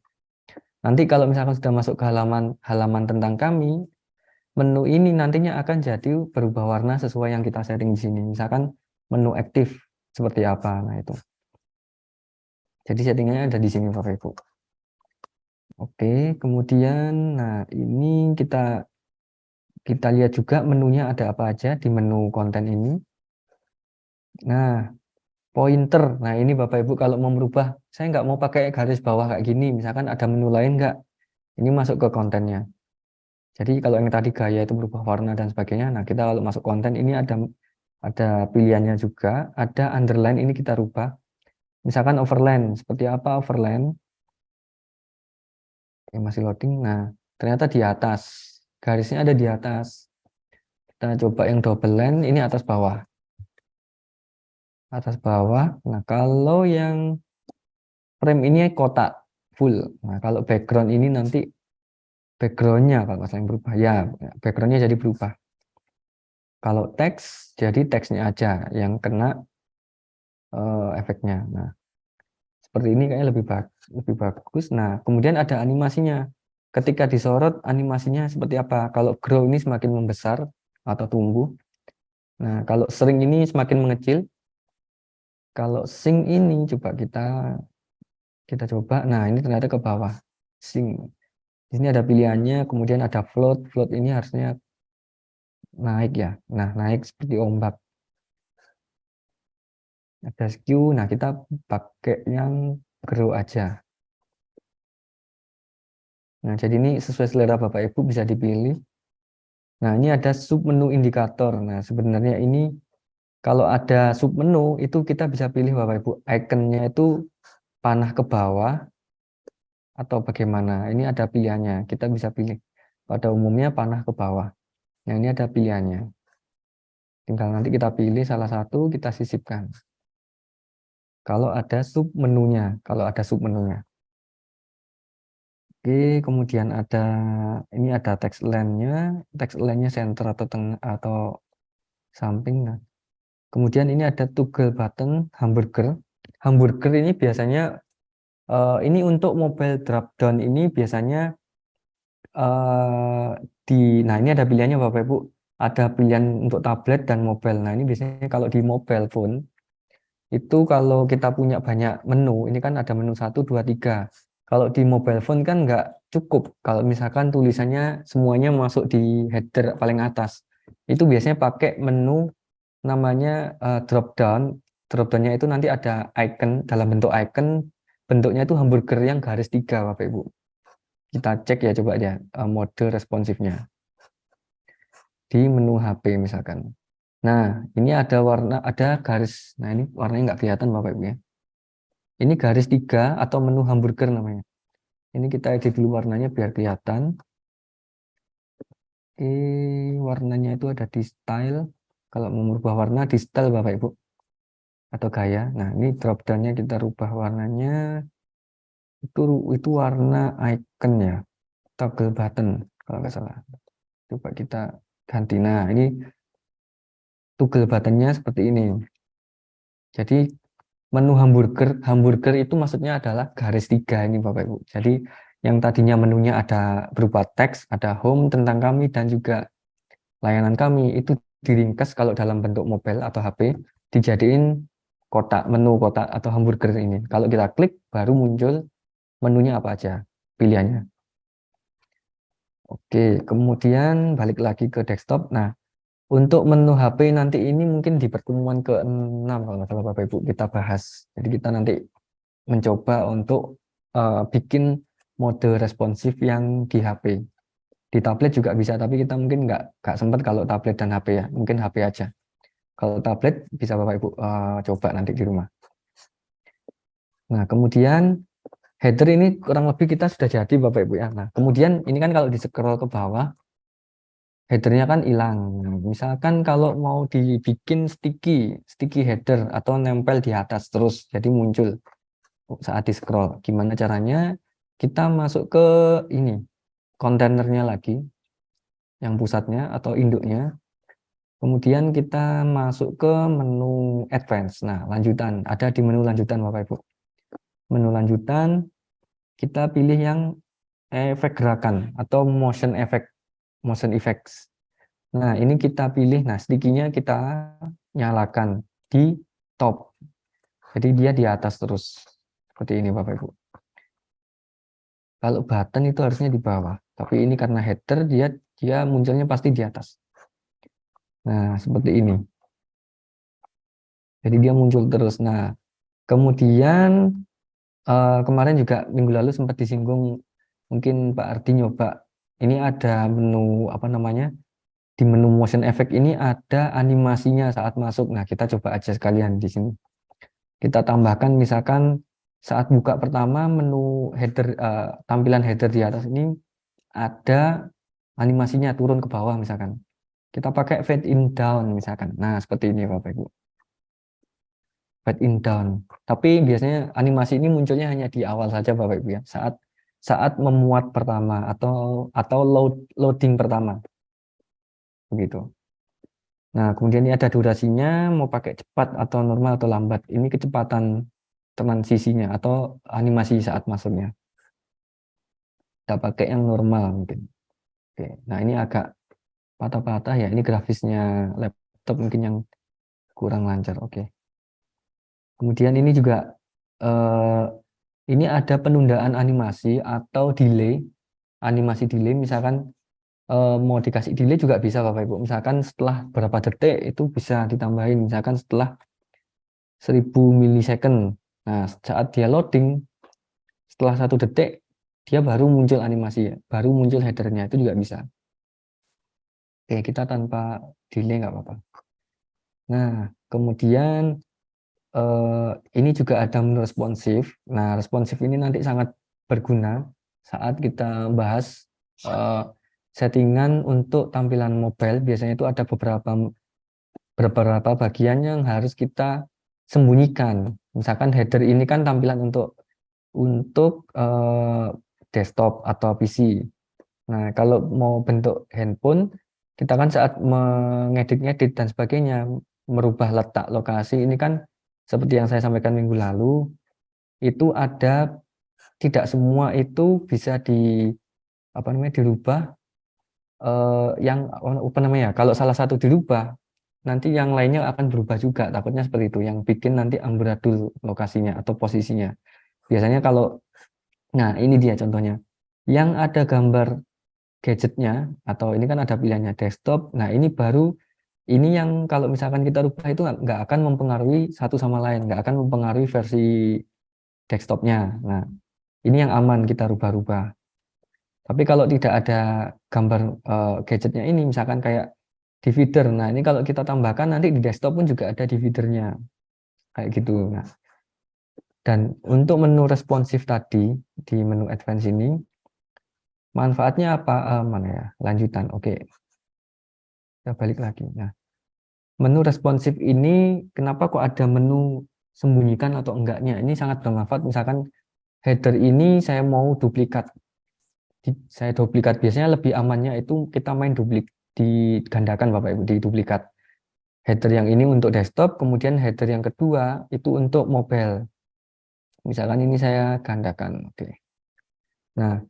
Nanti kalau misalkan sudah masuk ke halaman tentang kami, menu ini nantinya akan jadi berubah warna sesuai yang kita setting di sini. Misalkan menu aktif seperti apa. Nah, itu. Jadi settingannya ada di sini Bapak Ibu. Oke, kemudian nah ini kita lihat juga menunya ada apa aja di menu konten ini. Nah, pointer. Nah, ini Bapak Ibu kalau mau merubah, saya nggak mau pakai garis bawah kayak gini. Misalkan ada menu lain nggak? Ini masuk ke kontennya. Jadi kalau yang tadi gaya itu berubah warna dan sebagainya. Nah, kita kalau masuk konten ini ada pilihannya juga. Ada underline ini kita rubah. Misalkan overline. Seperti apa overline? Oke, masih loading. Nah, ternyata di atas. Garisnya ada di atas. Kita coba yang double line. Ini atas bawah. Atas bawah. Nah, kalau yang frame ini kotak full. Nah, kalau background ini nanti backgroundnya kalau masalah yang berubah ya, backgroundnya jadi berubah. Kalau teks jadi teksnya aja yang kena efeknya. Nah, seperti ini kayaknya lebih bagus. Nah, kemudian ada animasinya. Ketika disorot animasinya seperti apa? Kalau grow ini semakin membesar atau tumbuh. Nah, kalau shrink ini semakin mengecil. Kalau sink ini coba kita coba. Nah, ini ternyata ke bawah. Sink. Di sini ada pilihannya, kemudian ada float. Float ini harusnya naik ya. Nah, naik seperti ombak. ada skew. Nah, kita pakai yang grow aja. Nah, jadi ini sesuai selera Bapak Ibu bisa dipilih. Nah, ini ada sub menu indikator. Nah, sebenarnya ini kalau ada sub menu itu kita bisa pilih Bapak Ibu. Ikonnya itu panah ke bawah atau bagaimana. Ini ada pilihannya. Kita bisa pilih. Pada umumnya panah ke bawah. Nah, ini ada pilihannya. Tinggal nanti kita pilih salah satu, kita sisipkan. Kalau ada sub menunya, Oke, kemudian ini ada text line-nya center atau tengah atau samping. Nah, kemudian ini ada toggle button hamburger. Hamburger ini biasanya ini untuk mobile drop down ini biasanya nah ini ada pilihannya Bapak Ibu. Ada pilihan untuk tablet dan mobile. Nah, ini biasanya kalau di mobile phone itu kalau kita punya banyak menu, ini kan ada menu 1, 2, 3. Kalau di mobile phone kan nggak cukup. Kalau misalkan tulisannya semuanya masuk di header paling atas. Itu biasanya pakai menu namanya drop down. Drop down-nya itu nanti ada icon, dalam bentuk icon, bentuknya itu hamburger yang garis 3 Bapak Ibu. Kita cek ya coba ya mode responsifnya. Di menu HP misalkan. Nah, ini ada garis. Nah, ini warnanya nggak kelihatan Bapak Ibu ya. Ini garis 3 atau menu hamburger namanya. Ini kita edit dulu warnanya biar kelihatan. Oke, warnanya itu ada di style. Kalau mau merubah warna di style Bapak Ibu. Atau gaya. Nah, ini drop down-nya kita rubah warnanya. Itu warna icon ya. Toggle button kalau nggak salah. Coba kita ganti. Nah, ini toggle button-nya seperti ini. Jadi menu hamburger itu maksudnya adalah garis 3 ini Bapak Ibu. Jadi yang tadinya menunya ada berupa teks, ada home tentang kami dan juga layanan kami itu diringkas kalau dalam bentuk mobile atau HP dijadiin menu kotak atau hamburger ini. Kalau kita klik baru muncul menunya apa aja, pilihannya. Oke, kemudian balik lagi ke desktop. Nah, untuk menu HP nanti ini mungkin di pertemuan ke-6 kalau nggak salah Bapak Ibu kita bahas. Jadi kita nanti mencoba untuk bikin mode responsif yang di HP. Di tablet juga bisa, tapi kita mungkin nggak sempat kalau tablet dan HP ya, mungkin HP aja. Kalau tablet bisa Bapak Ibu coba nanti di rumah. Nah, kemudian header ini kurang lebih kita sudah jadi Bapak Ibu ya. Nah, kemudian ini kan kalau di scroll ke bawah, headernya kan hilang. Nah, misalkan kalau mau dibikin sticky header atau nempel di atas terus, jadi muncul saat di scroll. Gimana caranya? Kita masuk ke ini, kontainernya lagi, yang pusatnya atau induknya. Kemudian kita masuk ke menu advance. Nah, lanjutan. Ada di menu lanjutan Bapak Ibu. Menu lanjutan, kita pilih yang efek gerakan atau motion effects. Nah, ini kita pilih, nah sticky-nya kita nyalakan di top. Jadi dia di atas terus. Seperti ini Bapak Ibu. Kalau button itu harusnya di bawah. Tapi ini karena header, dia munculnya pasti di atas. Nah, seperti ini. Jadi dia muncul terus. Nah, kemudian kemarin juga minggu lalu sempat disinggung, mungkin Pak Ardi nyoba. Ini ada menu, apa namanya, di menu motion effect ini ada animasinya saat masuk. Nah, kita coba aja sekalian di sini. Kita tambahkan misalkan saat buka pertama menu header, tampilan header di atas ini ada animasinya turun ke bawah misalkan. Kita pakai fade in down misalkan. Nah, seperti ini Bapak Ibu. Fade in down. Tapi biasanya animasi ini munculnya hanya di awal saja Bapak Ibu ya. Saat memuat pertama atau loading pertama. Begitu. Nah, kemudian ini ada durasinya, mau pakai cepat atau normal atau lambat. Ini kecepatan transisinya atau animasi saat masuknya. Kita pakai yang normal mungkin. Oke. Nah, ini agak patah-patah ya. Ini grafisnya laptop mungkin yang kurang lancar. Oke. Kemudian ini juga ini ada penundaan animasi atau delay. Animasi delay misalkan mau dikasih delay juga bisa Bapak Ibu. Misalkan setelah berapa detik itu bisa ditambahin. Misalkan setelah 1000 milisecond. Nah, saat dia loading, setelah 1 detik, dia baru muncul animasi, baru muncul headernya, itu juga bisa. Oke, kita tanpa delay nggak apa-apa. Nah, kemudian ini juga ada menu responsif. Nah, responsif ini nanti sangat berguna saat kita bahas settingan untuk tampilan mobile. Biasanya itu ada beberapa bagian yang harus kita sembunyikan. Misalkan header ini kan tampilan untuk desktop atau PC. Nah, kalau mau bentuk handphone, kita kan saat mengedit-ngedit dan sebagainya, merubah letak lokasi ini kan seperti yang saya sampaikan minggu lalu, itu ada tidak semua itu bisa dirubah. Yang apa namanya? Kalau salah satu dirubah, nanti yang lainnya akan berubah juga. Takutnya seperti itu, yang bikin nanti amburadul lokasinya atau posisinya. Biasanya nah ini dia contohnya, yang ada gambar gadgetnya atau ini kan ada pilihannya desktop. Nah ini yang kalau misalkan kita rubah itu nggak akan mempengaruhi satu sama lain, nggak akan mempengaruhi versi desktopnya. Nah ini yang aman kita rubah-rubah. Tapi kalau tidak ada gambar gadgetnya ini, misalkan kayak divider. Nah ini kalau kita tambahkan nanti di desktop pun juga ada dividernya kayak gitu. Nah, dan untuk menu responsif tadi di menu advance ini manfaatnya apa? Mana ya? Lanjutan. Oke. Kita balik lagi. Nah, menu responsif ini kenapa kok ada menu sembunyikan atau enggaknya? Ini sangat bermanfaat. Misalkan header ini saya mau duplikat. Saya duplikat biasanya lebih amannya itu kita main digandakan Bapak Ibu, di duplikat. Header yang ini untuk desktop, kemudian header yang kedua itu untuk mobile. Misalkan ini saya gandakan. Oke. Nah,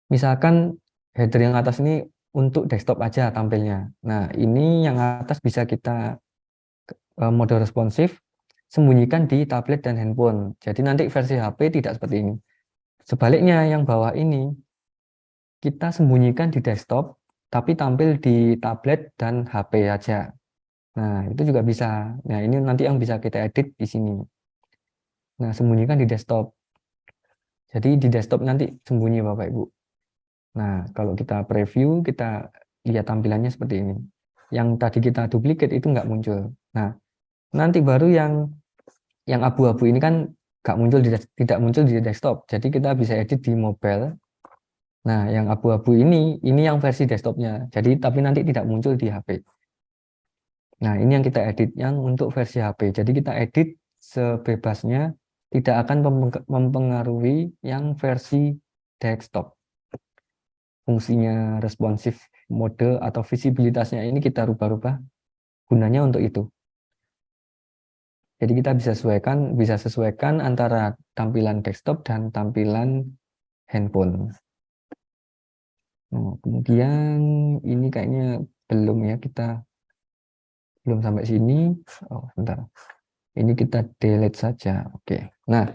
misalkan header yang atas ini untuk desktop aja tampilnya. Nah, ini yang atas bisa kita mode responsif, sembunyikan di tablet dan handphone. Jadi nanti versi HP tidak seperti ini. Sebaliknya yang bawah ini, kita sembunyikan di desktop, tapi tampil di tablet dan HP aja. Nah, itu juga bisa. Nah, ini nanti yang bisa kita edit di sini. Nah, sembunyikan di desktop. Jadi di desktop nanti sembunyi Bapak Ibu. Nah, kalau kita preview, kita lihat tampilannya seperti ini. Yang tadi kita duplicate itu nggak muncul. Nah, nanti baru yang abu-abu ini kan tidak muncul di desktop. Jadi kita bisa edit di mobile. Nah, yang abu-abu ini yang versi desktopnya. Jadi tapi nanti tidak muncul di HP. Nah, ini yang kita edit yang untuk versi HP. Jadi kita edit sebebasnya, tidak akan mempengaruhi yang versi desktop. Fungsinya responsif mode atau visibilitasnya ini kita rubah-rubah, gunanya untuk itu. Jadi kita bisa sesuaikan antara tampilan desktop dan tampilan handphone. Nah, kemudian ini kayaknya belum ya, kita belum sampai sini. Oh, sebentar. Ini kita delete saja. Oke. Nah,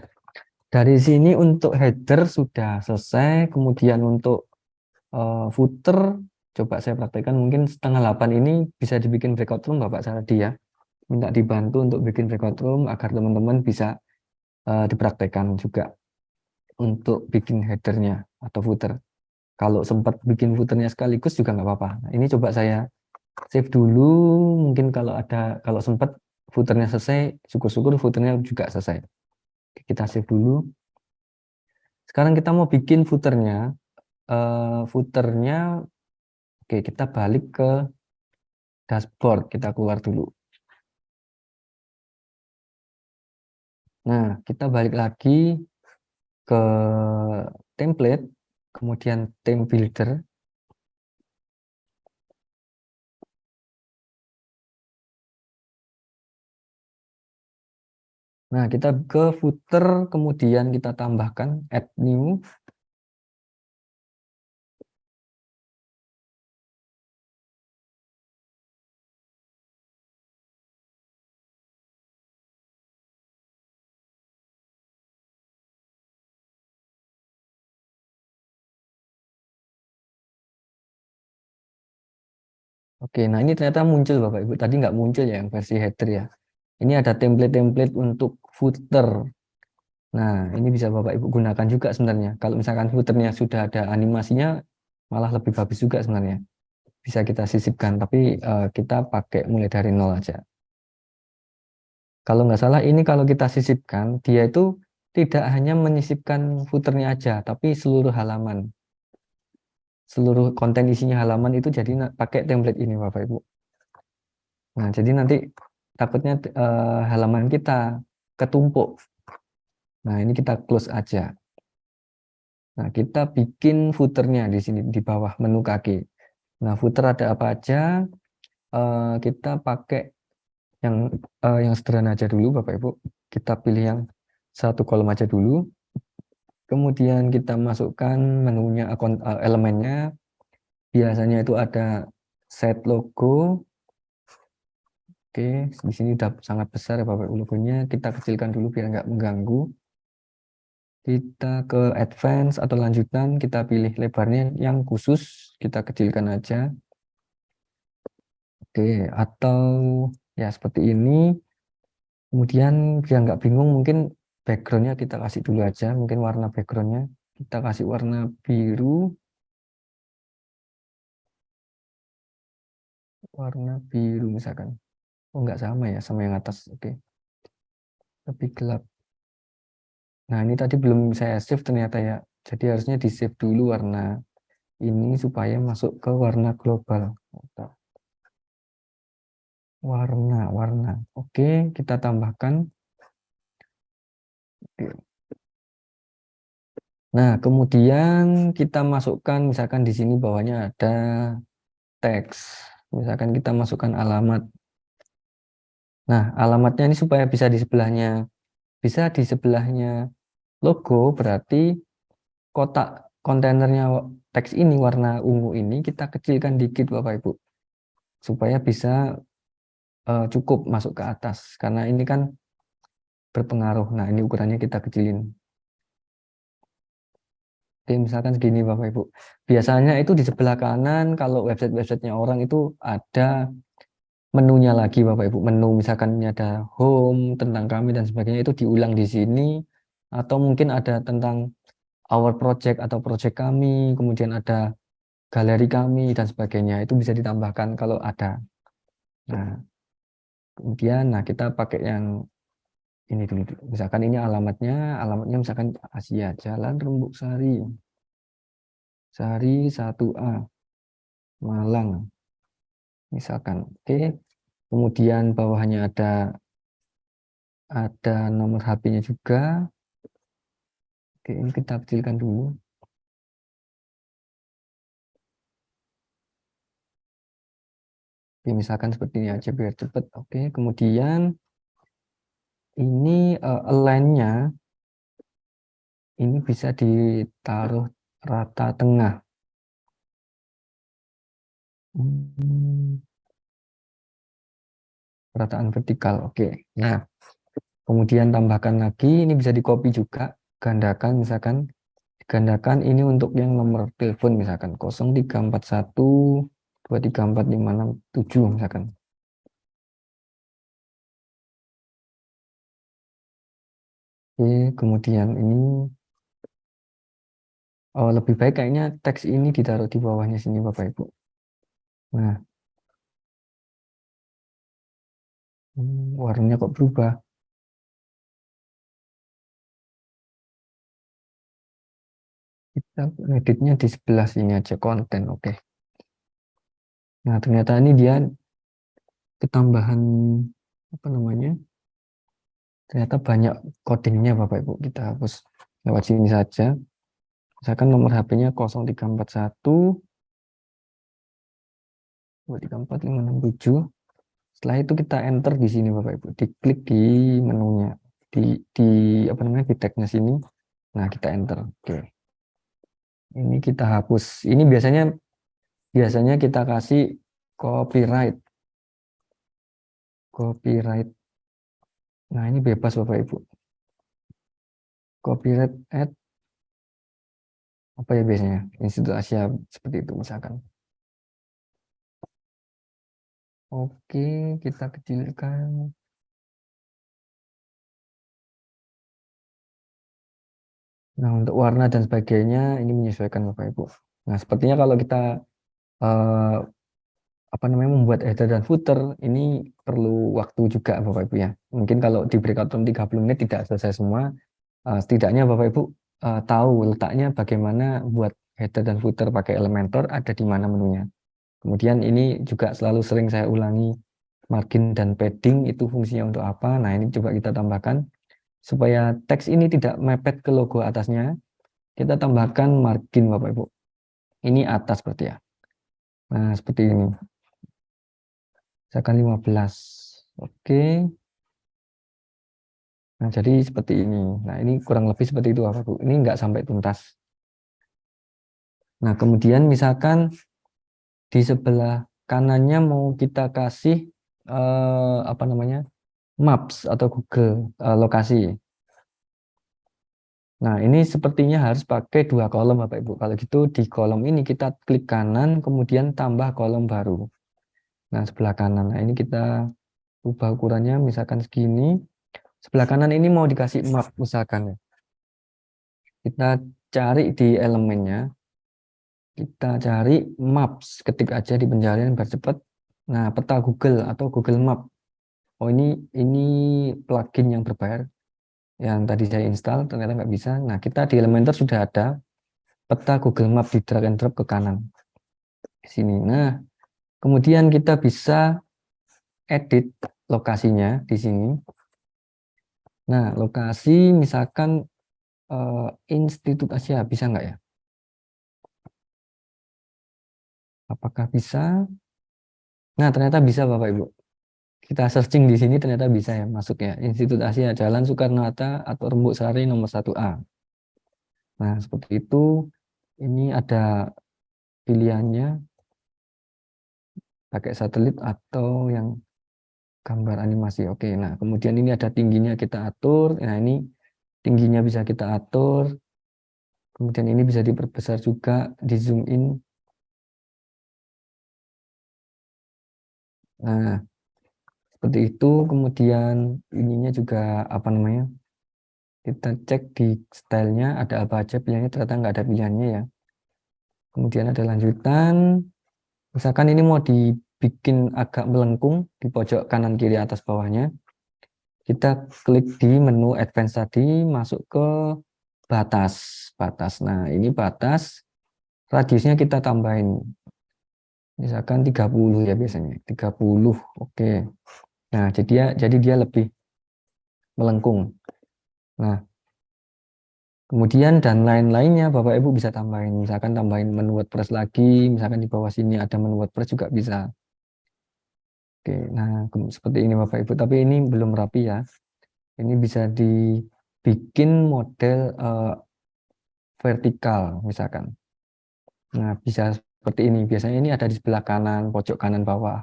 dari sini untuk header sudah selesai. Kemudian untuk footer, coba saya praktekkan. Mungkin setengah 8 ini bisa dibikin breakout room Bapak Saradi ya. Minta dibantu untuk bikin breakout room agar teman-teman bisa dipraktekkan juga untuk bikin headernya atau footer. Kalau sempat bikin footernya sekaligus juga nggak apa-apa. Nah, ini coba saya save dulu. Mungkin kalau sempat footernya selesai, syukur-syukur footernya juga selesai. Kita save dulu. Sekarang kita mau bikin footernya. Footernya, oke, kita balik ke dashboard. Kita keluar dulu. Nah, kita balik lagi ke template, kemudian theme builder. Nah, kita ke footer, kemudian kita tambahkan add new. Oke, nah ini ternyata muncul Bapak Ibu. Tadi nggak muncul ya yang versi header ya. Ini ada template-template untuk footer. Nah, ini bisa Bapak Ibu gunakan juga sebenarnya. Kalau misalkan footernya sudah ada animasinya, malah lebih bagus juga sebenarnya. Bisa kita sisipkan, tapi kita pakai mulai dari nol aja. Kalau nggak salah ini kalau kita sisipkan, dia itu tidak hanya menyisipkan footernya aja, tapi seluruh halaman. Seluruh konten isinya halaman itu jadi pakai template ini Bapak Ibu. Nah, jadi nanti takutnya halaman kita ketumpuk. Nah, ini kita close aja. Nah, kita bikin footernya di sini di bawah menu kaki. Nah, footer ada apa aja? Kita pakai yang sederhana aja dulu, Bapak Ibu. Kita pilih yang satu kolom aja dulu. Kemudian kita masukkan menunya, elemennya. Biasanya itu ada set logo. Oke, di sini udah sangat besar ya Bapak Ibu logonya. Kita kecilkan dulu biar nggak mengganggu. Kita ke advance atau lanjutan, kita pilih lebarnya yang khusus, kita kecilkan aja. Oke, atau ya seperti ini. Kemudian biar nggak bingung, mungkin backgroundnya kita kasih dulu aja, mungkin warna backgroundnya kita kasih warna biru. Warna biru misalkan. Oh nggak sama ya, sama yang atas. Oke, lebih gelap. Nah ini tadi belum saya save ternyata ya. Jadi harusnya di save dulu warna ini supaya masuk ke warna global. Warna. Oke, kita tambahkan. Nah, kemudian kita masukkan, misalkan di sini bawahnya ada teks. Misalkan kita masukkan alamat. Nah, alamatnya ini supaya bisa di sebelahnya logo, berarti kotak kontainernya teks ini warna ungu ini kita kecilkan dikit Bapak Ibu. Supaya bisa cukup masuk ke atas. Karena ini kan berpengaruh. Nah, ini ukurannya kita kecilin. Oke, misalkan segini Bapak Ibu. Biasanya itu di sebelah kanan kalau websitenya orang itu ada menunya lagi Bapak Ibu. Menu misalkan ini ada home, tentang kami dan sebagainya itu diulang di sini. Atau mungkin ada tentang our project atau project kami, kemudian ada galeri kami dan sebagainya. Itu bisa ditambahkan kalau ada. Nah, kemudian kita pakai yang ini dulu. Misalkan ini alamatnya misalkan Asia, Jalan Rembuk Sari 1A, Malang. Misalkan, oke. Kemudian bawahnya ada nomor HP-nya juga. Oke, ini kita kecilkan dulu. Oke, misalkan seperti ini aja biar cepat. Oke, kemudian ini align-nya ini bisa ditaruh rata tengah. Rataan vertikal. Oke. Nah, kemudian tambahkan lagi, ini bisa di copy juga, gandakan misalkan, gandakan ini untuk yang nomor telepon misalkan 0341 234 567 misalkan. Oke, kemudian ini lebih baik kayaknya teks ini ditaruh di bawahnya sini Bapak Ibu. Nah, warnanya kok berubah? Kita editnya di sebelah sini aja konten, oke. Nah, ternyata ini dia ketambahan apa namanya? Ternyata banyak codingnya Bapak Ibu. Kita hapus lewat sini saja. Misalkan nomor HP-nya 0341 234 567. Setelah itu kita enter di sini Bapak Ibu. Diklik di menunya. Di apa namanya? Di tagnya sini. Nah, kita enter. Oke. Ini kita hapus. Ini biasanya kita kasih copyright. Copyright. Nah, ini bebas Bapak Ibu. Copyright at apa ya biasanya? Institut Asia seperti itu misalkan. Oke, kita kecilkan. Nah, untuk warna dan sebagainya ini menyesuaikan Bapak Ibu. Nah, sepertinya kalau kita eh, membuat header dan footer ini perlu waktu juga Bapak Ibu ya. Mungkin kalau di breakout room 30 menit tidak selesai semua. Setidaknya Bapak Ibu tahu letaknya bagaimana buat header dan footer pakai Elementor ada di mana menunya. Kemudian ini juga selalu sering saya ulangi, margin dan padding itu fungsinya untuk apa. Nah, ini coba kita tambahkan supaya teks ini tidak mepet ke logo atasnya. Kita tambahkan margin Bapak Ibu. Ini atas seperti ya. Nah, seperti ini. Misalkan 15. Oke. Nah, jadi seperti ini. Nah, ini kurang lebih seperti itu Bapak Ibu. Ini enggak sampai tuntas. Nah, kemudian misalkan di sebelah kanannya mau kita kasih Maps atau Google lokasi. Nah, ini sepertinya harus pakai 2 kolom Bapak Ibu. Kalau gitu di kolom ini kita klik kanan, kemudian tambah kolom baru. Nah, sebelah kanan. Nah, ini kita ubah ukurannya misalkan segini. Sebelah kanan ini mau dikasih map misalkan ya. Kita cari di elemennya. Kita cari Maps, ketik aja di pencarian biar cepat. Nah, peta Google atau Google Map. Oh, ini plugin yang berbayar yang tadi saya install ternyata nggak bisa. Nah, kita di Elementor sudah ada peta Google Map, di drag and drop ke kanan di sini. Nah, kemudian kita bisa edit lokasinya di sini. Nah, lokasi misalkan Institut Asia bisa nggak ya? Apakah bisa? Nah, ternyata bisa Bapak Ibu. Kita searching di sini ternyata bisa ya masuk ya. Institut Asia Jalan Soekarno-Hatta atau Rembuk Sari nomor 1A. Nah, seperti itu. Ini ada pilihannya pakai satelit atau yang gambar animasi. Oke, nah kemudian ini ada tingginya kita atur. Nah, ini tingginya bisa kita atur. Kemudian ini bisa diperbesar juga, di zoom in. Nah, seperti itu. Kemudian ininya juga kita cek di stylenya ada apa aja pilihannya, ternyata nggak ada pilihannya ya. Kemudian ada lanjutan, misalkan ini mau dibikin agak melengkung di pojok kanan kiri atas bawahnya, kita klik di menu advance tadi, masuk ke batas. Nah, ini batas, radiusnya kita tambahin misalkan 30 ya, biasanya 30. Oke. Nah, jadi dia lebih melengkung. Nah, kemudian dan lain-lainnya Bapak Ibu bisa tambahin, misalkan tambahin menu WordPress lagi, misalkan di bawah sini ada menu WordPress juga bisa. Oke, nah seperti ini Bapak Ibu, tapi ini belum rapi ya. Ini bisa dibikin model vertikal misalkan. Nah, bisa seperti ini. Biasanya ini ada di sebelah kanan, pojok kanan bawah.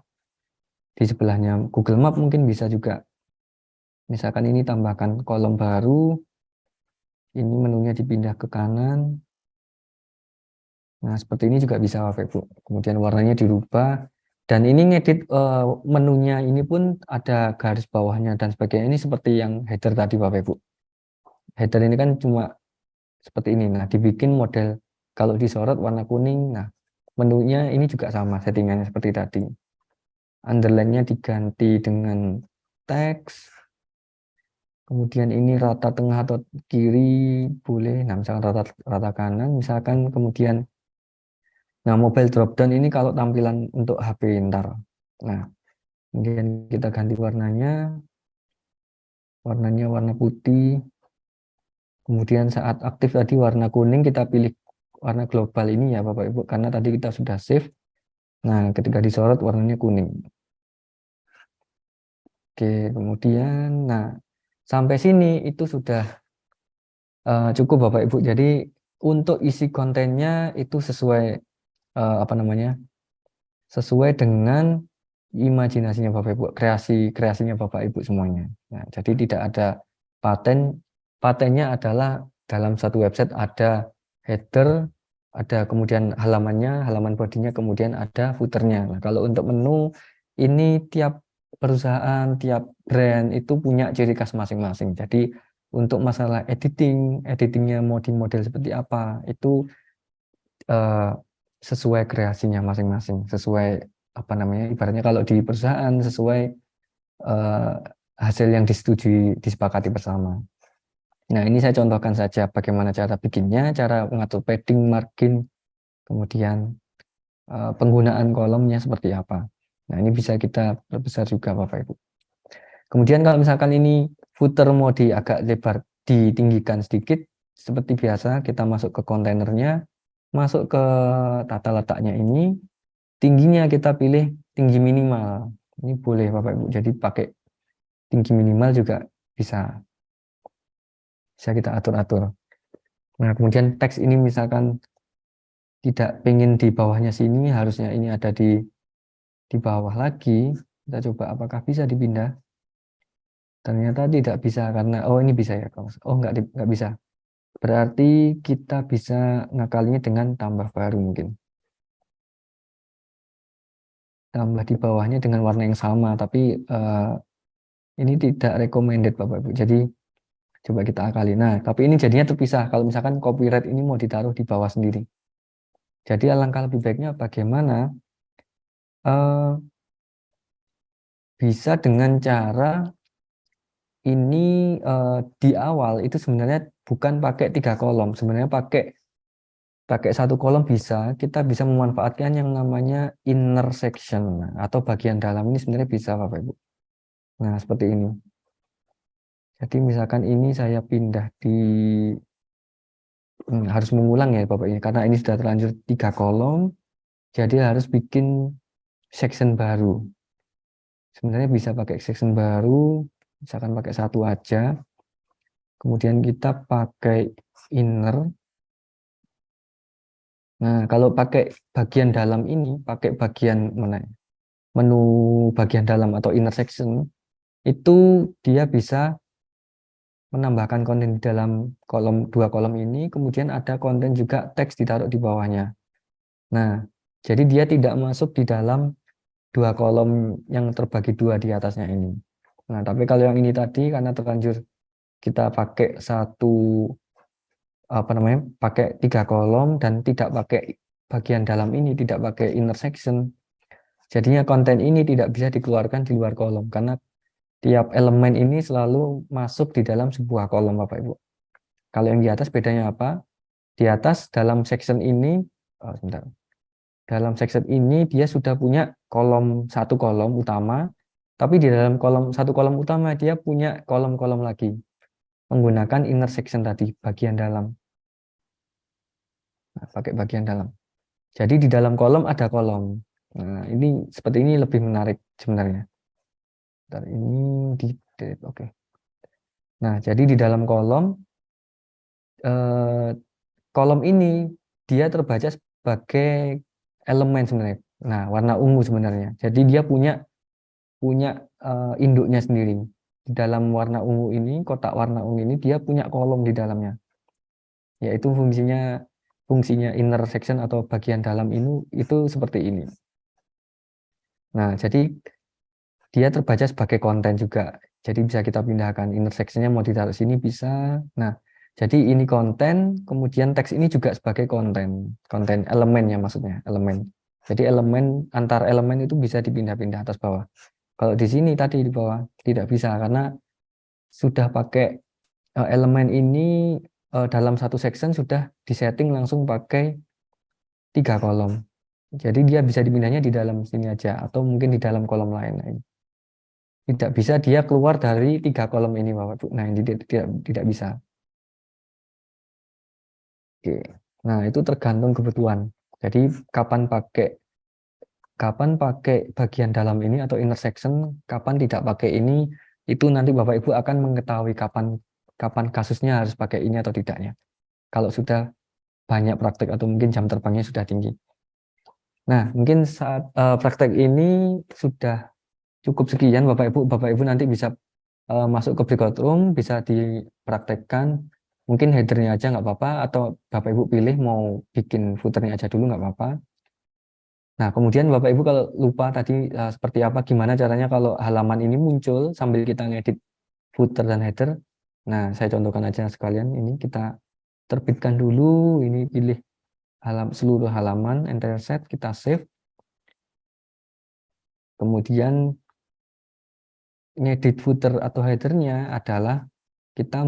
Di sebelahnya Google Map mungkin bisa juga. Misalkan ini tambahkan kolom baru. Ini menunya dipindah ke kanan. Nah, seperti ini juga bisa Bapak Ibu. Kemudian warnanya dirubah. Dan ini ngedit menunya ini pun ada garis bawahnya dan sebagainya. Ini seperti yang header tadi Bapak Ibu. Header ini kan cuma seperti ini. Nah, dibikin model kalau disorot warna kuning. Nah, menunya ini juga sama settingannya seperti tadi. Underline-nya diganti dengan teks. Kemudian ini rata tengah atau kiri boleh. Nah, misalkan rata kanan, misalkan kemudian. Nah, mobile dropdown ini kalau tampilan untuk HP ntar. Nah, kemudian kita ganti warnanya. Warnanya warna putih. Kemudian saat aktif tadi warna kuning, kita pilih warna global ini ya Bapak Ibu, karena tadi kita sudah save. Nah, ketika disorot warnanya kuning. Oke, kemudian, nah sampai sini itu sudah cukup Bapak Ibu. Jadi untuk isi kontennya itu sesuai sesuai dengan imajinasinya Bapak Ibu, kreasinya Bapak Ibu semuanya. Nah, jadi tidak ada paten. Patennya adalah dalam satu website ada header, ada kemudian halaman bodinya, kemudian ada footernya. Nah, kalau untuk menu ini tiap perusahaan, tiap brand itu punya ciri khas masing-masing. Jadi untuk masalah editingnya mau di model seperti apa, itu sesuai kreasinya masing-masing, sesuai apa namanya, ibaratnya kalau di perusahaan sesuai hasil yang disepakati bersama. Nah, ini saya contohkan saja bagaimana cara bikinnya, cara mengatur padding, margin, kemudian penggunaan kolomnya seperti apa. Nah, ini bisa kita perbesar juga Bapak Ibu. Kemudian kalau misalkan ini footer mau agak lebar, ditinggikan sedikit, seperti biasa kita masuk ke kontainernya, masuk ke tata letaknya ini, tingginya kita pilih tinggi minimal. Ini boleh Bapak Ibu, jadi pakai tinggi minimal juga bisa kita atur-atur. Nah, kemudian teks ini misalkan tidak pengen di bawahnya sini, harusnya ini ada di bawah lagi. Kita coba apakah bisa dipindah. Ternyata tidak bisa karena ini bisa ya. Nggak bisa. Berarti kita bisa ngakalinya dengan tambah baru mungkin. Tambah di bawahnya dengan warna yang sama, tapi ini tidak recommended Bapak Ibu. Jadi coba kita akali. Nah, tapi ini jadinya terpisah. Kalau misalkan copyright ini mau ditaruh di bawah sendiri. Jadi alangkah lebih baiknya bagaimana bisa dengan cara ini di awal itu sebenarnya bukan pakai 3 kolom, sebenarnya pakai 1 kolom bisa. Kita bisa memanfaatkan yang namanya inner section atau bagian dalam ini sebenarnya bisa Bapak Ibu. Nah, seperti ini. Jadi misalkan ini saya pindah di harus mengulang ya Bapak ini karena ini sudah terlanjur 3 kolom, jadi harus bikin section baru. Sebenarnya bisa pakai section baru, misalkan pakai 1 aja. Kemudian kita pakai inner. Nah, kalau pakai bagian dalam ini, pakai bagian mana? Menu bagian dalam atau inner section, itu dia bisa menambahkan konten di dalam 2 kolom ini, kemudian ada konten juga teks ditaruh di bawahnya. Nah, jadi dia tidak masuk di dalam 2 kolom yang terbagi 2 di atasnya ini. Nah, tapi kalau yang ini tadi karena terlanjur kita pakai pakai 3 kolom dan tidak pakai bagian dalam ini, tidak pakai inner section, jadinya konten ini tidak bisa dikeluarkan di luar kolom karena tiap elemen ini selalu masuk di dalam sebuah kolom Bapak Ibu. Kalau yang di atas bedanya apa? Di atas dalam section ini, dalam section ini dia sudah punya 1 kolom utama, tapi di dalam 1 kolom utama dia punya kolom-kolom lagi menggunakan inner section tadi, bagian dalam. Nah, pakai bagian dalam. Jadi di dalam kolom ada kolom. Nah, ini seperti ini lebih menarik sebenarnya. Bentar, ini di delete, oke. Nah, jadi di dalam kolom ini dia terbaca sebagai elemen sebenarnya. Nah, warna ungu sebenarnya. Jadi dia punya induknya sendiri. Di dalam warna ungu ini, kotak warna ungu ini dia punya kolom di dalamnya. Yaitu fungsinya inner section atau bagian dalam ini itu seperti ini. Nah, jadi dia terbaca sebagai konten juga. Jadi bisa kita pindahkan inner section-nya mau ditaruh sini bisa. Nah, jadi ini konten, kemudian teks ini juga sebagai konten elemennya maksudnya, elemen. Jadi antar elemen itu bisa dipindah-pindah atas bawah. Kalau di sini tadi di bawah tidak bisa karena sudah pakai elemen ini dalam 1 section sudah disetting langsung pakai 3 kolom. Jadi dia bisa dipindahnya di dalam sini aja atau mungkin di dalam kolom lain. Tidak bisa dia keluar dari 3 kolom ini Bapak Ibu. Nah, ini tidak bisa. Oke. Nah, itu tergantung kebutuhan. Jadi kapan pakai bagian dalam ini atau inner section, kapan tidak pakai ini, itu nanti Bapak Ibu akan mengetahui kapan kasusnya harus pakai ini atau tidaknya. Kalau sudah banyak praktek atau mungkin jam terbangnya sudah tinggi. Nah, mungkin saat praktek ini sudah cukup sekian Bapak Ibu nanti bisa masuk ke breakout room, bisa dipraktekkan. Mungkin headernya aja nggak apa-apa, atau Bapak Ibu pilih mau bikin footernya aja dulu nggak apa-apa. Nah, kemudian Bapak Ibu kalau lupa tadi seperti apa, gimana caranya kalau halaman ini muncul sambil kita ngedit footer dan header, Nah, saya contohkan aja sekalian. Ini kita terbitkan dulu. Ini pilih seluruh halaman, enter set, kita save. Kemudian ngedit footer atau headernya adalah kita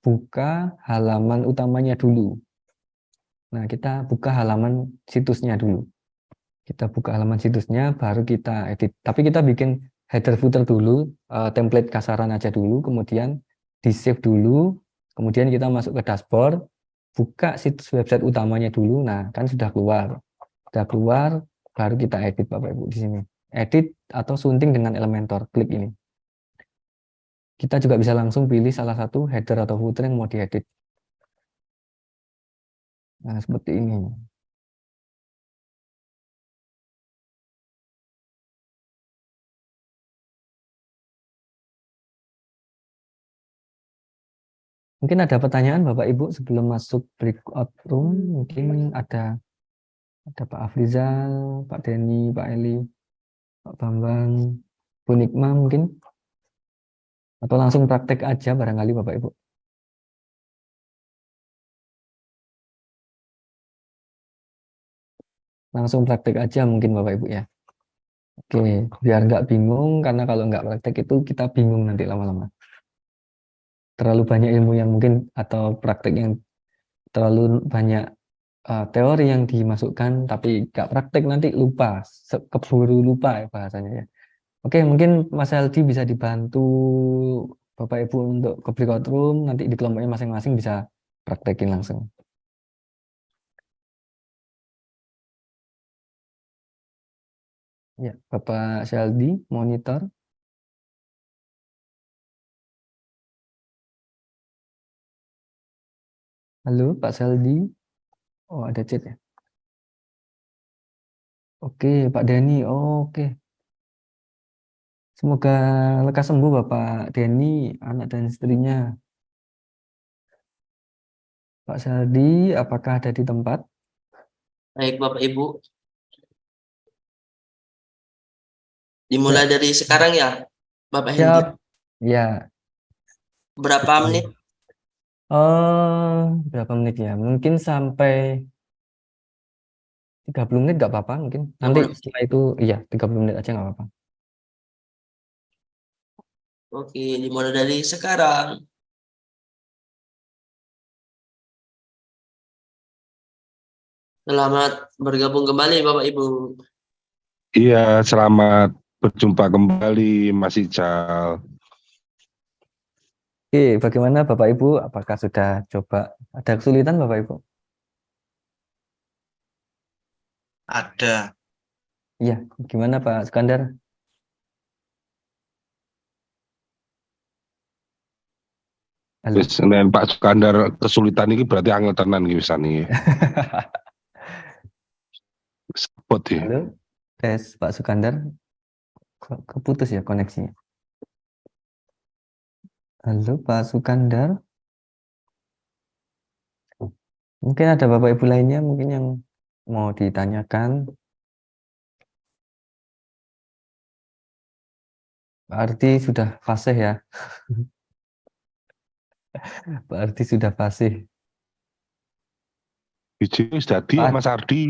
buka halaman utamanya dulu. Nah, kita buka halaman situsnya dulu. Kita buka halaman situsnya, baru kita edit. Tapi kita bikin header footer dulu, template kasaran aja dulu, kemudian di save dulu, kemudian kita masuk ke dashboard, buka situs website utamanya dulu. Nah, kan sudah keluar. Sudah keluar, baru kita edit Bapak Ibu di sini. Edit atau sunting dengan Elementor, klik ini. Kita juga bisa langsung pilih salah satu header atau footer yang mau diedit. Nah, seperti ini. Mungkin ada pertanyaan Bapak Ibu sebelum masuk breakout room. Mungkin ada Pak Afrizal, Pak Denny, Pak Eli, Pak Bambang, Bu Nikma mungkin. Atau langsung praktek aja barangkali Bapak Ibu. Langsung praktek aja mungkin Bapak Ibu ya. Oke, biar nggak bingung, karena kalau nggak praktek itu kita bingung nanti lama-lama. Terlalu banyak ilmu yang mungkin atau praktek yang terlalu banyak teori yang dimasukkan, tapi nggak praktek nanti lupa, keburu lupa ya bahasanya ya. Oke, mungkin Mas Aldi bisa dibantu Bapak Ibu untuk ke breakout room, nanti di kelompoknya masing-masing bisa praktekin langsung. Ya, Bapak Syaldi, monitor. Halo, Pak Syaldi. Oh, ada chat ya. Oke, Pak Denny. Oke. Semoga lekas sembuh Bapak Denny, anak dan istrinya. Pak Syaldi, apakah ada di tempat? Baik Bapak Ibu, dimulai Ya, dari sekarang ya Bapak Hendy. siap. Ya, Berapa menit? berapa menit ya? Mungkin sampai 30 menit nggak apa-apa mungkin. Nanti 30 menit. setelah itu, iya 30 menit aja nggak apa-apa. Oke, dimulai dari sekarang. Selamat bergabung kembali Bapak Ibu. Iya, selamat berjumpa kembali Mas Ical. Oke, bagaimana Bapak Ibu? Apakah sudah coba? Ada kesulitan Bapak Ibu? Ada. Iya, gimana Pak Skandar? Halo. Wis nen Pak Sukandar kesulitan ini berarti angel tenan iki wisane. Spot ya. Halo, tes Pak Sukandar. Kok keputus ya koneksinya? Halo Pak Sukandar. Mungkin ada Bapak Ibu lainnya mungkin yang mau ditanyakan. Pak Arti sudah fasih ya. Pak Arti sudah fasih. Biji wis dadi ya Pak- Mas Ardi.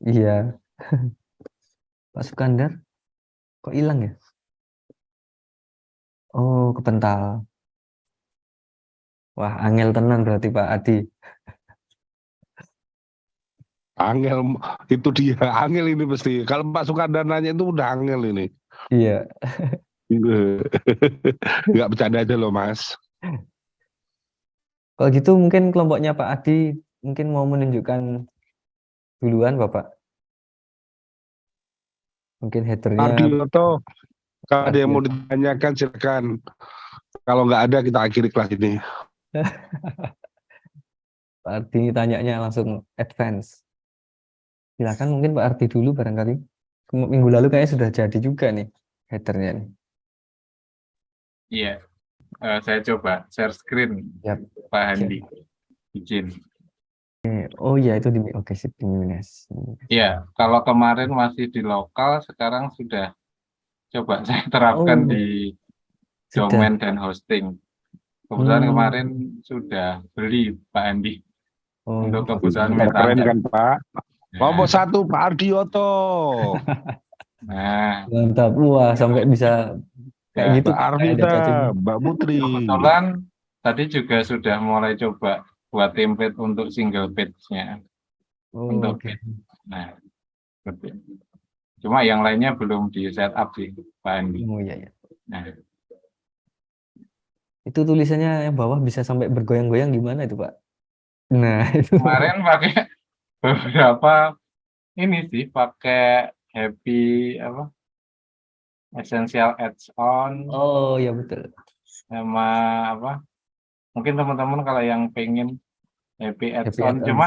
Iya. Pak Sukandar, kok hilang ya? Oh, kepental. Wah, angel tenan berarti Pak Adi. Angel itu dia, angel ini pasti. Kalau Pak Sukandar nanya itu udah angel ini. Iya. Enggak bercanda aja loh, Mas. Kalau gitu mungkin kelompoknya Pak Adi mungkin mau menunjukkan duluan Bapak. Mungkin headernya Ardi atau kalau ada yang Ardi. mau ditanyakan silakan. Kalau nggak ada kita akhiri kelas ini. Pak Ardi tanyanya langsung advance. Silakan mungkin Pak Ardi dulu barangkali. Minggu lalu kayaknya sudah jadi juga nih headernya nih. Iya. Saya coba share screen Yap. Pak Handi. Izin. Oh iya itu di oke sip di minus. Iya, kalau kemarin masih di lokal, sekarang sudah coba saya terapkan Oh, di sudah. domain dan hosting. Kebetulan Hmm. kemarin sudah beli Pak Andi Oh, untuk bagus. kebutuhan Keren metode. kan Pak. Kelompok Nah, satu Pak Ardioto. nah, Mantap. Wah, sampai bisa kayak ya, gitu Mbak kayak ada Arvita, cacing. Mbak Putri. kebetulan tadi juga sudah mulai coba buat template untuk single page-nya Oh, untuk oke. page. Nah, seperti itu. Cuma yang lainnya belum di setup sih Pak Andi. Oh iya ya. Nah, Itu tulisannya yang bawah bisa sampai bergoyang-goyang gimana itu, Pak? Nah, itu. kemarin pakai beberapa ini sih pakai happy apa essential add-on Oh, ya betul. sama apa mungkin teman-teman kalau yang pengen happy Happy add-on add-ons. cuma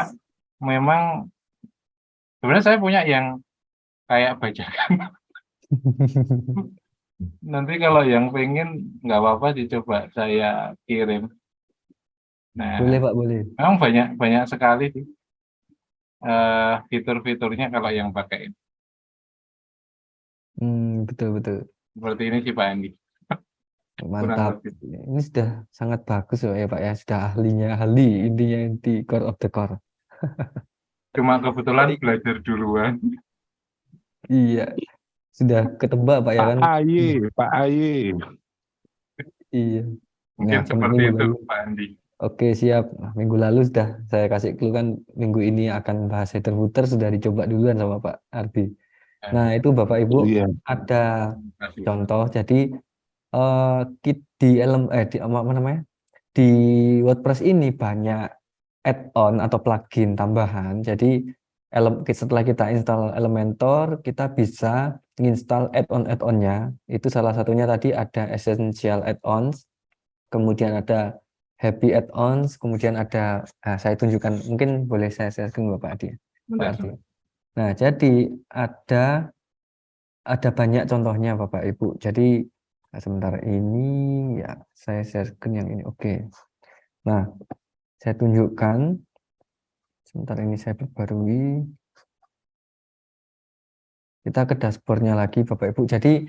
memang sebenarnya saya punya yang kayak bajakan. Nanti kalau yang pengen nggak apa-apa dicoba saya kirim. Boleh, Nah, Pak, boleh. memang banyak banyak sekali sih fitur-fiturnya kalau yang pakai ini. Betul, betul. Seperti ini sih Pak Andi. Kurang Mantap. lebih. Ini sudah sangat bagus loh ya, Pak ya. Sudah ahlinya ahli, intinya inti core of the core. Cuma kebetulan Jadi, belajar duluan. iya, sudah ketebak, Pak ya Pak kan? Aye, Pak Aye. Iya. Nah, Mungkin seperti minggu itu lalu. Pak Andi. Oke, siap. Nah, minggu lalu sudah saya kasih clue kan minggu ini akan bahas header footer sudah dicoba duluan sama Pak Ardi. Nah, itu Bapak Ibu Iya. ada Terima kasih. contoh. Jadi di apa namanya? Di WordPress ini banyak add-on atau plugin tambahan. Jadi setelah kita install Elementor, kita bisa install add-on-nya. Itu salah satunya tadi ada Essential Add-ons, kemudian ada Happy Add-ons, kemudian ada saya tunjukkan, mungkin boleh saya sharekan Bapak Adi. Pak Ardi. Nah, jadi ada banyak contohnya Bapak Ibu. Jadi sebentar ini ya saya sharekan yang ini. Oke. Nah, saya tunjukkan. Sebentar ini saya perbarui. Kita ke dashboardnya lagi Bapak Ibu. Jadi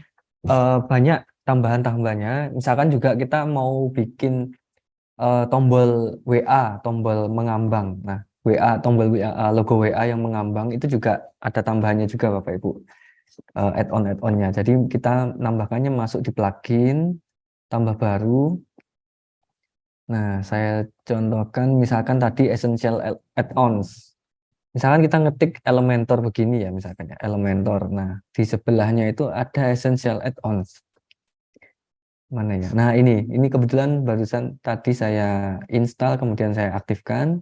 banyak tambahan-tambahannya. Misalkan juga kita mau bikin tombol WA, tombol mengambang. Nah, tombol WA, logo WA yang mengambang itu juga ada tambahannya juga Bapak Ibu. Add-onnya. Jadi kita nambahkannya masuk di plugin, tambah baru. Nah, saya contohkan misalkan tadi essential add-ons. Misalkan kita ngetik Elementor begini ya, misalkan ya, Elementor. Nah, di sebelahnya itu ada essential add-ons. Mana ya? Nah, ini kebetulan barusan tadi saya install, kemudian saya aktifkan.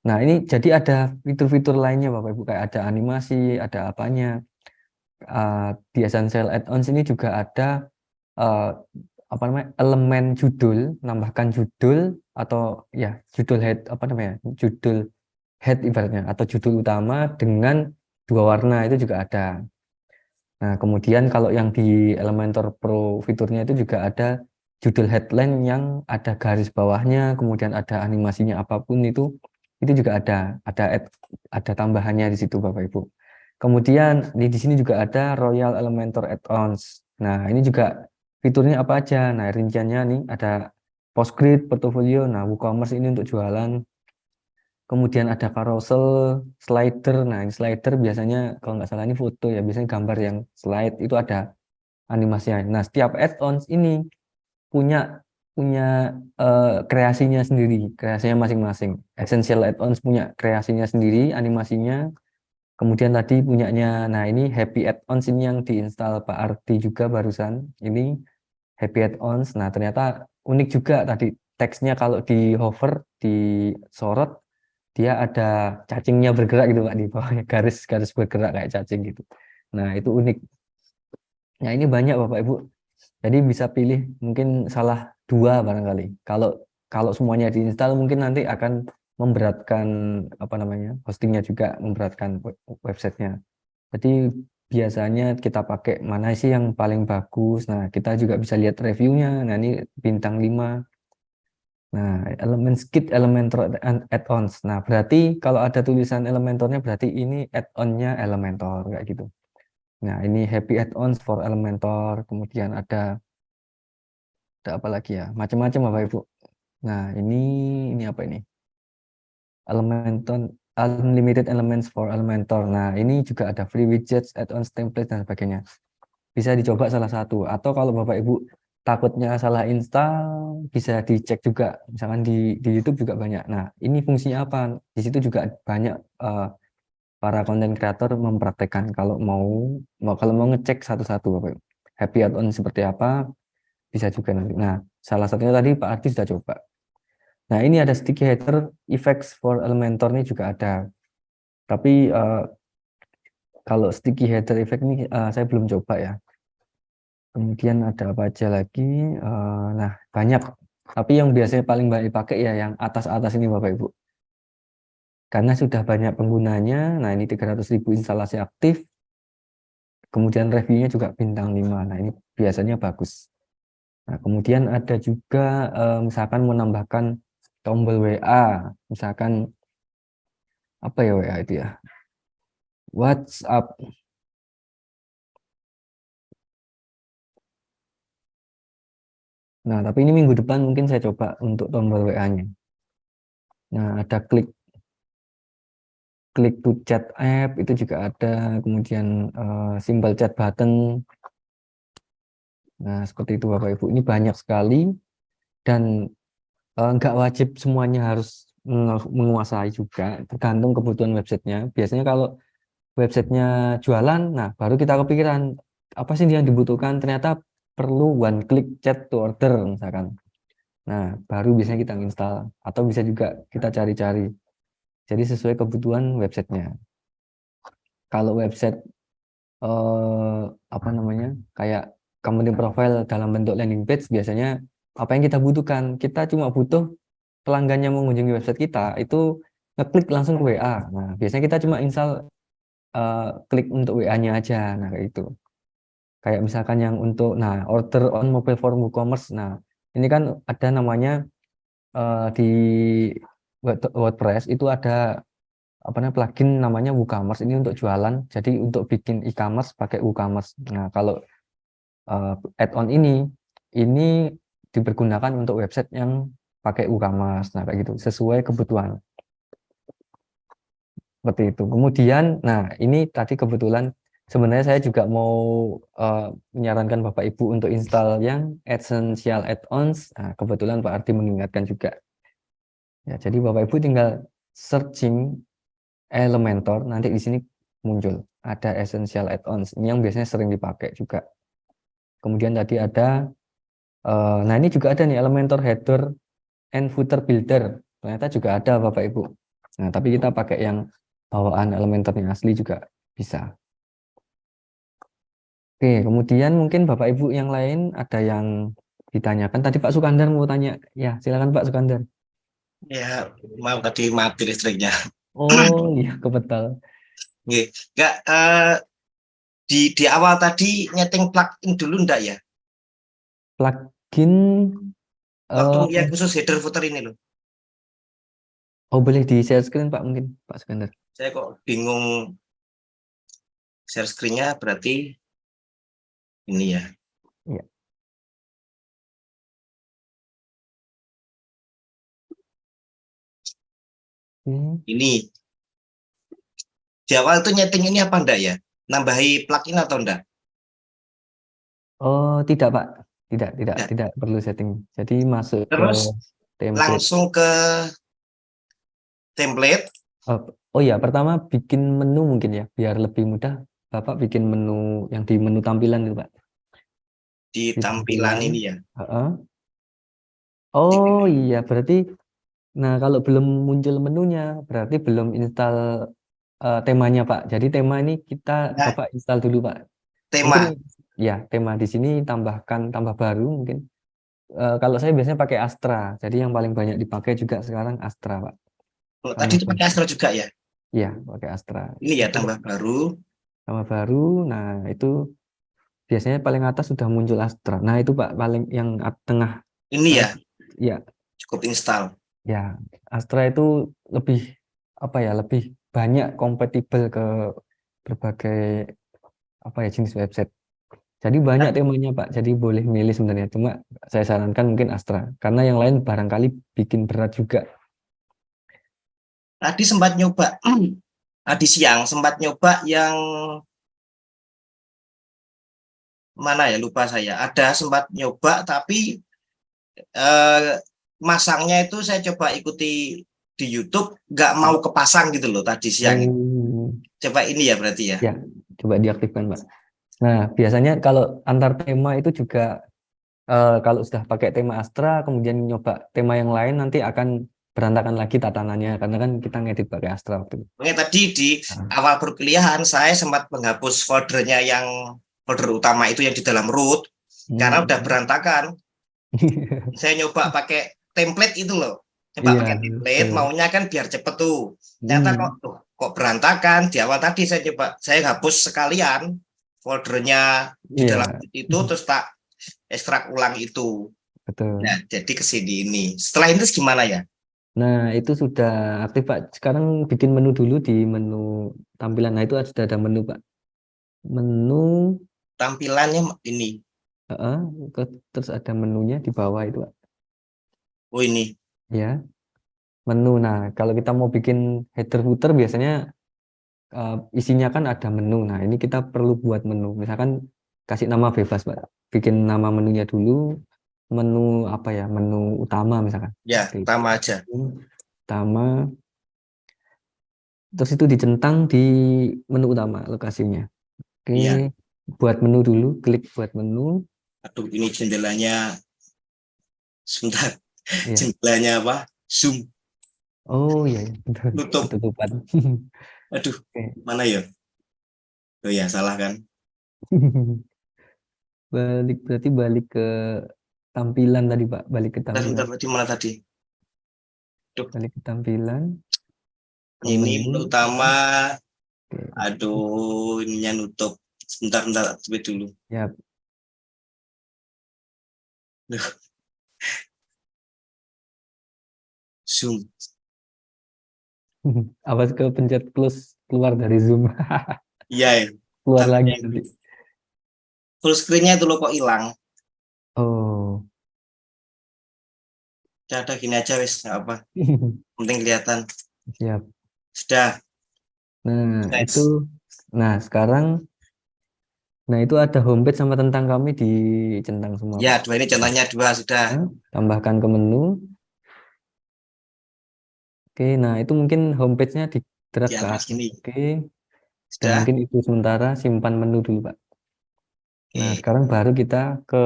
Nah, ini jadi ada fitur-fitur lainnya Bapak Ibu, kayak ada animasi, ada apanya. Di essential add-ons ini juga ada apa namanya, elemen judul, nambahkan judul atau ya judul head, apa namanya, judul head ibaratnya, atau judul utama dengan 2 warna itu juga ada. Nah, kemudian kalau yang di Elementor Pro fiturnya itu juga ada judul headline yang ada garis bawahnya, kemudian ada animasinya apapun itu juga ada tambahannya di situ Bapak Ibu. Kemudian di sini juga ada Royal Elementor Add-ons. Nah, ini juga fiturnya apa aja. Nah, rinciannya nih ada Postgrid, portfolio. Nah, WooCommerce ini untuk jualan. Kemudian ada carousel, slider. Nah, ini slider biasanya kalau nggak salah ini foto ya, biasanya gambar yang slide itu ada animasinya. Nah, setiap add-ons ini punya punya kreasinya sendiri, kreasinya masing-masing. Essential add-ons punya kreasinya sendiri, animasinya. Kemudian tadi punyanya, nah ini Happy Add-ons ini yang diinstal Pak Ardi juga barusan. Ini Happy Add-ons. Nah, ternyata unik juga tadi teksnya kalau di hover, disorot, dia ada cacingnya bergerak gitu Pak di bawahnya, garis-garis bergerak kayak cacing gitu. Nah, itu unik. Nah, ini banyak Bapak Ibu. Jadi bisa pilih mungkin salah 2 barangkali. Kalau kalau semuanya diinstal mungkin nanti akan memberatkan apa namanya, hostingnya juga memberatkan websitenya. Jadi biasanya kita pakai mana sih yang paling bagus. Nah, kita juga bisa lihat reviewnya. Nah, ini bintang 5. Nah, elemen skit Elementor add-ons. Nah, berarti kalau ada tulisan Elementornya berarti ini add-onnya Elementor kayak gitu. Nah, ini happy add-ons for Elementor. Kemudian ada apa lagi ya? Macam-macam Bapak Ibu. Nah, ini apa ini? Elementor, Unlimited Elements for Elementor. Nah, ini juga ada free widgets, add-ons, template, dan sebagainya. Bisa dicoba salah satu. Atau kalau Bapak Ibu takutnya salah install, bisa dicek juga. Misalkan di YouTube juga banyak. Nah, ini fungsinya apa? Di situ juga banyak para konten kreator mempraktekkan kalau mau ngecek satu-satu Bapak Ibu. Happy add-on seperti apa, bisa juga nanti. Nah, salah satunya tadi Pak Arti sudah coba. Nah, ini ada sticky header effects for Elementor ini juga ada. Tapi kalau sticky header effect ini saya belum coba ya. Kemudian ada apa aja lagi? Nah, banyak. Tapi yang biasanya paling banyak dipakai ya yang atas-atas ini Bapak Ibu. Karena sudah banyak penggunanya. Nah, ini 300.000 instalasi aktif. Kemudian reviewnya juga bintang 5. Nah, ini biasanya bagus. Nah, kemudian ada juga misalkan menambahkan tombol WA, misalkan apa ya WA itu ya? WhatsApp. Nah, tapi ini minggu depan mungkin saya coba untuk tombol WA-nya. Nah, ada klik to chat app itu juga ada, kemudian simbol chat button. Nah, seperti itu Bapak Ibu. Ini banyak sekali dan nggak wajib semuanya harus menguasai juga, tergantung kebutuhan websitenya. Biasanya kalau websitenya jualan, nah baru kita kepikiran apa sih yang dibutuhkan, ternyata perlu one click chat to order misalkan. Nah, baru biasanya kita install atau bisa juga kita cari-cari. Jadi sesuai kebutuhan websitenya. Kalau website apa namanya, kayak company profile dalam bentuk landing page, biasanya apa yang kita butuhkan, kita cuma butuh pelanggannya mengunjungi website kita itu ngeklik langsung ke WA. Nah, biasanya kita cuma install klik untuk WA-nya aja. Nah, kayak itu. Kayak misalkan yang untuk order on mobile form WooCommerce. Nah, ini kan ada namanya di WordPress itu ada apa namanya plugin namanya WooCommerce, ini untuk jualan. Jadi untuk bikin e-commerce pakai WooCommerce. Nah, kalau add-on ini dipergunakan untuk website yang pakai WooCommerce. Nah, kayak gitu, sesuai kebutuhan. Seperti itu. Kemudian, nah ini tadi kebetulan sebenarnya saya juga mau menyarankan Bapak Ibu untuk install yang essential add-ons. Nah, kebetulan Pak Ardi mengingatkan juga. Ya, jadi Bapak Ibu tinggal searching Elementor, nanti di sini muncul ada essential add-ons. Ini yang biasanya sering dipakai juga. Kemudian tadi ada, nah ini juga ada nih Elementor header and footer builder. Ternyata juga ada Bapak Ibu. Nah, tapi kita pakai yang bawaan Elementor yang asli juga bisa. Oke, kemudian mungkin Bapak Ibu yang lain ada yang ditanyakan. Tadi Pak Sukandar mau tanya. Ya, silakan Pak Sukandar. Ya, maaf tadi mati listriknya. Oh iya, kebetal. Nggih. Enggak, di awal tadi nyeting plugin dulu enggak ya? Plugin, Waktu yang khusus header footer ini loh. oh boleh di share screen Pak mungkin Pak Sukandar. Saya kok bingung share screen-nya, berarti ini ya. Iya. Ini. Di awal itu nyeting ini apa enggak ya? Nambahi plugin atau enggak? Oh tidak Pak, Enggak. tidak perlu setting. Jadi masuk ke Terus template. langsung ke template. Oh ya, pertama bikin menu mungkin ya, biar lebih mudah. Bapak bikin menu yang di menu tampilan itu Pak. Di Di tampilan ini ya. Heeh. Oh iya, berarti nah kalau belum muncul menunya, berarti belum install temanya Pak. Jadi tema ini Nah, Bapak install dulu Pak. tema. Mungkin ya tema di sini tambah baru mungkin. Kalau saya biasanya pakai Astra. Jadi yang paling banyak dipakai juga sekarang Astra Pak. Oh, Sama tadi itu pakai Astro juga ya? Iya, pakai Astra. Ini ya Itu tambah baru. tambah baru. Nah, itu biasanya paling atas sudah muncul Astra. Nah, itu Pak paling yang tengah. Ini ya Ya, cukup install. ya. Astra itu lebih apa ya? Lebih banyak kompatibel ke berbagai apa ya jenis website. Jadi banyak temanya Pak, jadi boleh milih sebenarnya. Cuma saya sarankan mungkin Astra, karena yang lain barangkali bikin berat juga. Tadi sempat nyoba, tadi siang sempat nyoba yang mana ya, lupa saya. Ada sempat nyoba tapi masangnya itu saya coba ikuti di YouTube, nggak mau kepasang gitu loh tadi siang. Oh, Coba ini ya berarti ya. ya, coba diaktifkan Pak. Nah, biasanya kalau antar tema itu juga kalau sudah pakai tema Astra, kemudian nyoba tema yang lain nanti akan berantakan lagi tatanannya karena kan kita ngedit pakai Astra waktu itu. Makanya tadi di Nah. awal perkuliahan saya sempat menghapus foldernya yang folder utama itu yang di dalam root karena udah berantakan. Saya nyoba pakai template itu loh. Coba Iya, pakai template, betul. maunya kan biar cepet tuh. Ternyata kok berantakan. Di awal tadi saya coba, saya hapus sekalian foldernya di Iya, dalam itu, terus tak ekstrak ulang itu. betul. Nah, jadi ke sini ini. Setelah itu gimana ya? Nah, itu sudah aktif Pak. Sekarang bikin menu dulu di menu tampilan. Nah, itu sudah ada menu Pak. Menu, Tampilannya ini. heeh, terus ada menunya di bawah itu Pak. Oh ini. Ya, menu. Nah, kalau kita mau bikin header footer biasanya isinya kan ada menu. Nah, ini kita perlu buat menu. Misalkan kasih nama bebas Pak. Bikin nama menunya dulu. Menu apa ya? Menu utama misalkan. Ya, Seperti itu. utama aja. Utama. Terus itu dicentang di menu utama lokasinya. Oke, Iya. buat menu dulu, klik buat menu. Aduh, ini jendelanya. Sebentar. Iya. Jendelanya apa? Zoom. Oh iya, iya, betul. Tutup. Ketutupan. Aduh, Oke. mana ya? Oh ya, salah kan? Berarti balik ke tampilan tadi Pak, balik ke Bentar, tampilan. tadi mana tadi? Balik ke tampilan, ke Ini menu. menu utama. Oke. Aduh, ininya nutup. Sebentar, aktifin dulu. Ya, Zoom. awas ke pencet close keluar dari Zoom. Iya, ya. Keluar Caranya lagi itu. nanti. Full screen-nya itu loh kok hilang. Oh. Udah ada gini aja wes, nggak apa. Penting kelihatan. Siap. Sudah. Nah, Nice. itu sekarang itu ada homepage sama tentang kami dicentang semua. Ya, Pak. dua ini contohnya dua sudah. Nah, tambahkan ke menu. Oke, nah itu mungkin homepage-nya di drag Di ke atas atas. ini. Oke, dan Sudah. mungkin itu sementara simpan menu dulu, Pak. Nah, Oke. sekarang baru kita ke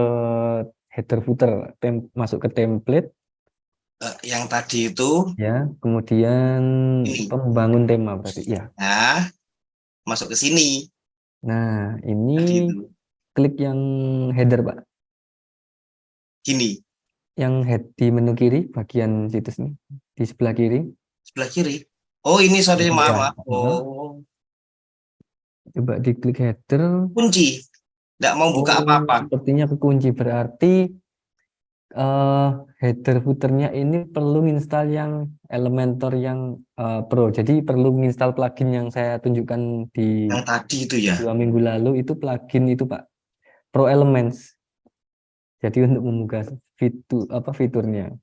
header footer, masuk ke template Yang tadi itu ya, kemudian ini. pembangun tema berarti. Ya. Nah, masuk ke sini. Nah, ini Tadi itu. klik yang header, Pak. Gini. Yang head di menu kiri bagian situs nih, di sebelah kiri. Sebelah kiri. Oh, ini sorry, Ya. maaf. Oh, Coba diklik header. kunci. Nggak mau buka Oh, apa-apa. sepertinya kekunci. Berarti header footernya ini perlu install yang Elementor yang Pro. Jadi perlu install plugin yang saya tunjukkan di Yang tadi itu ya. 2 minggu lalu itu plugin itu Pak, Pro Elements. Jadi untuk membuka fiturnya.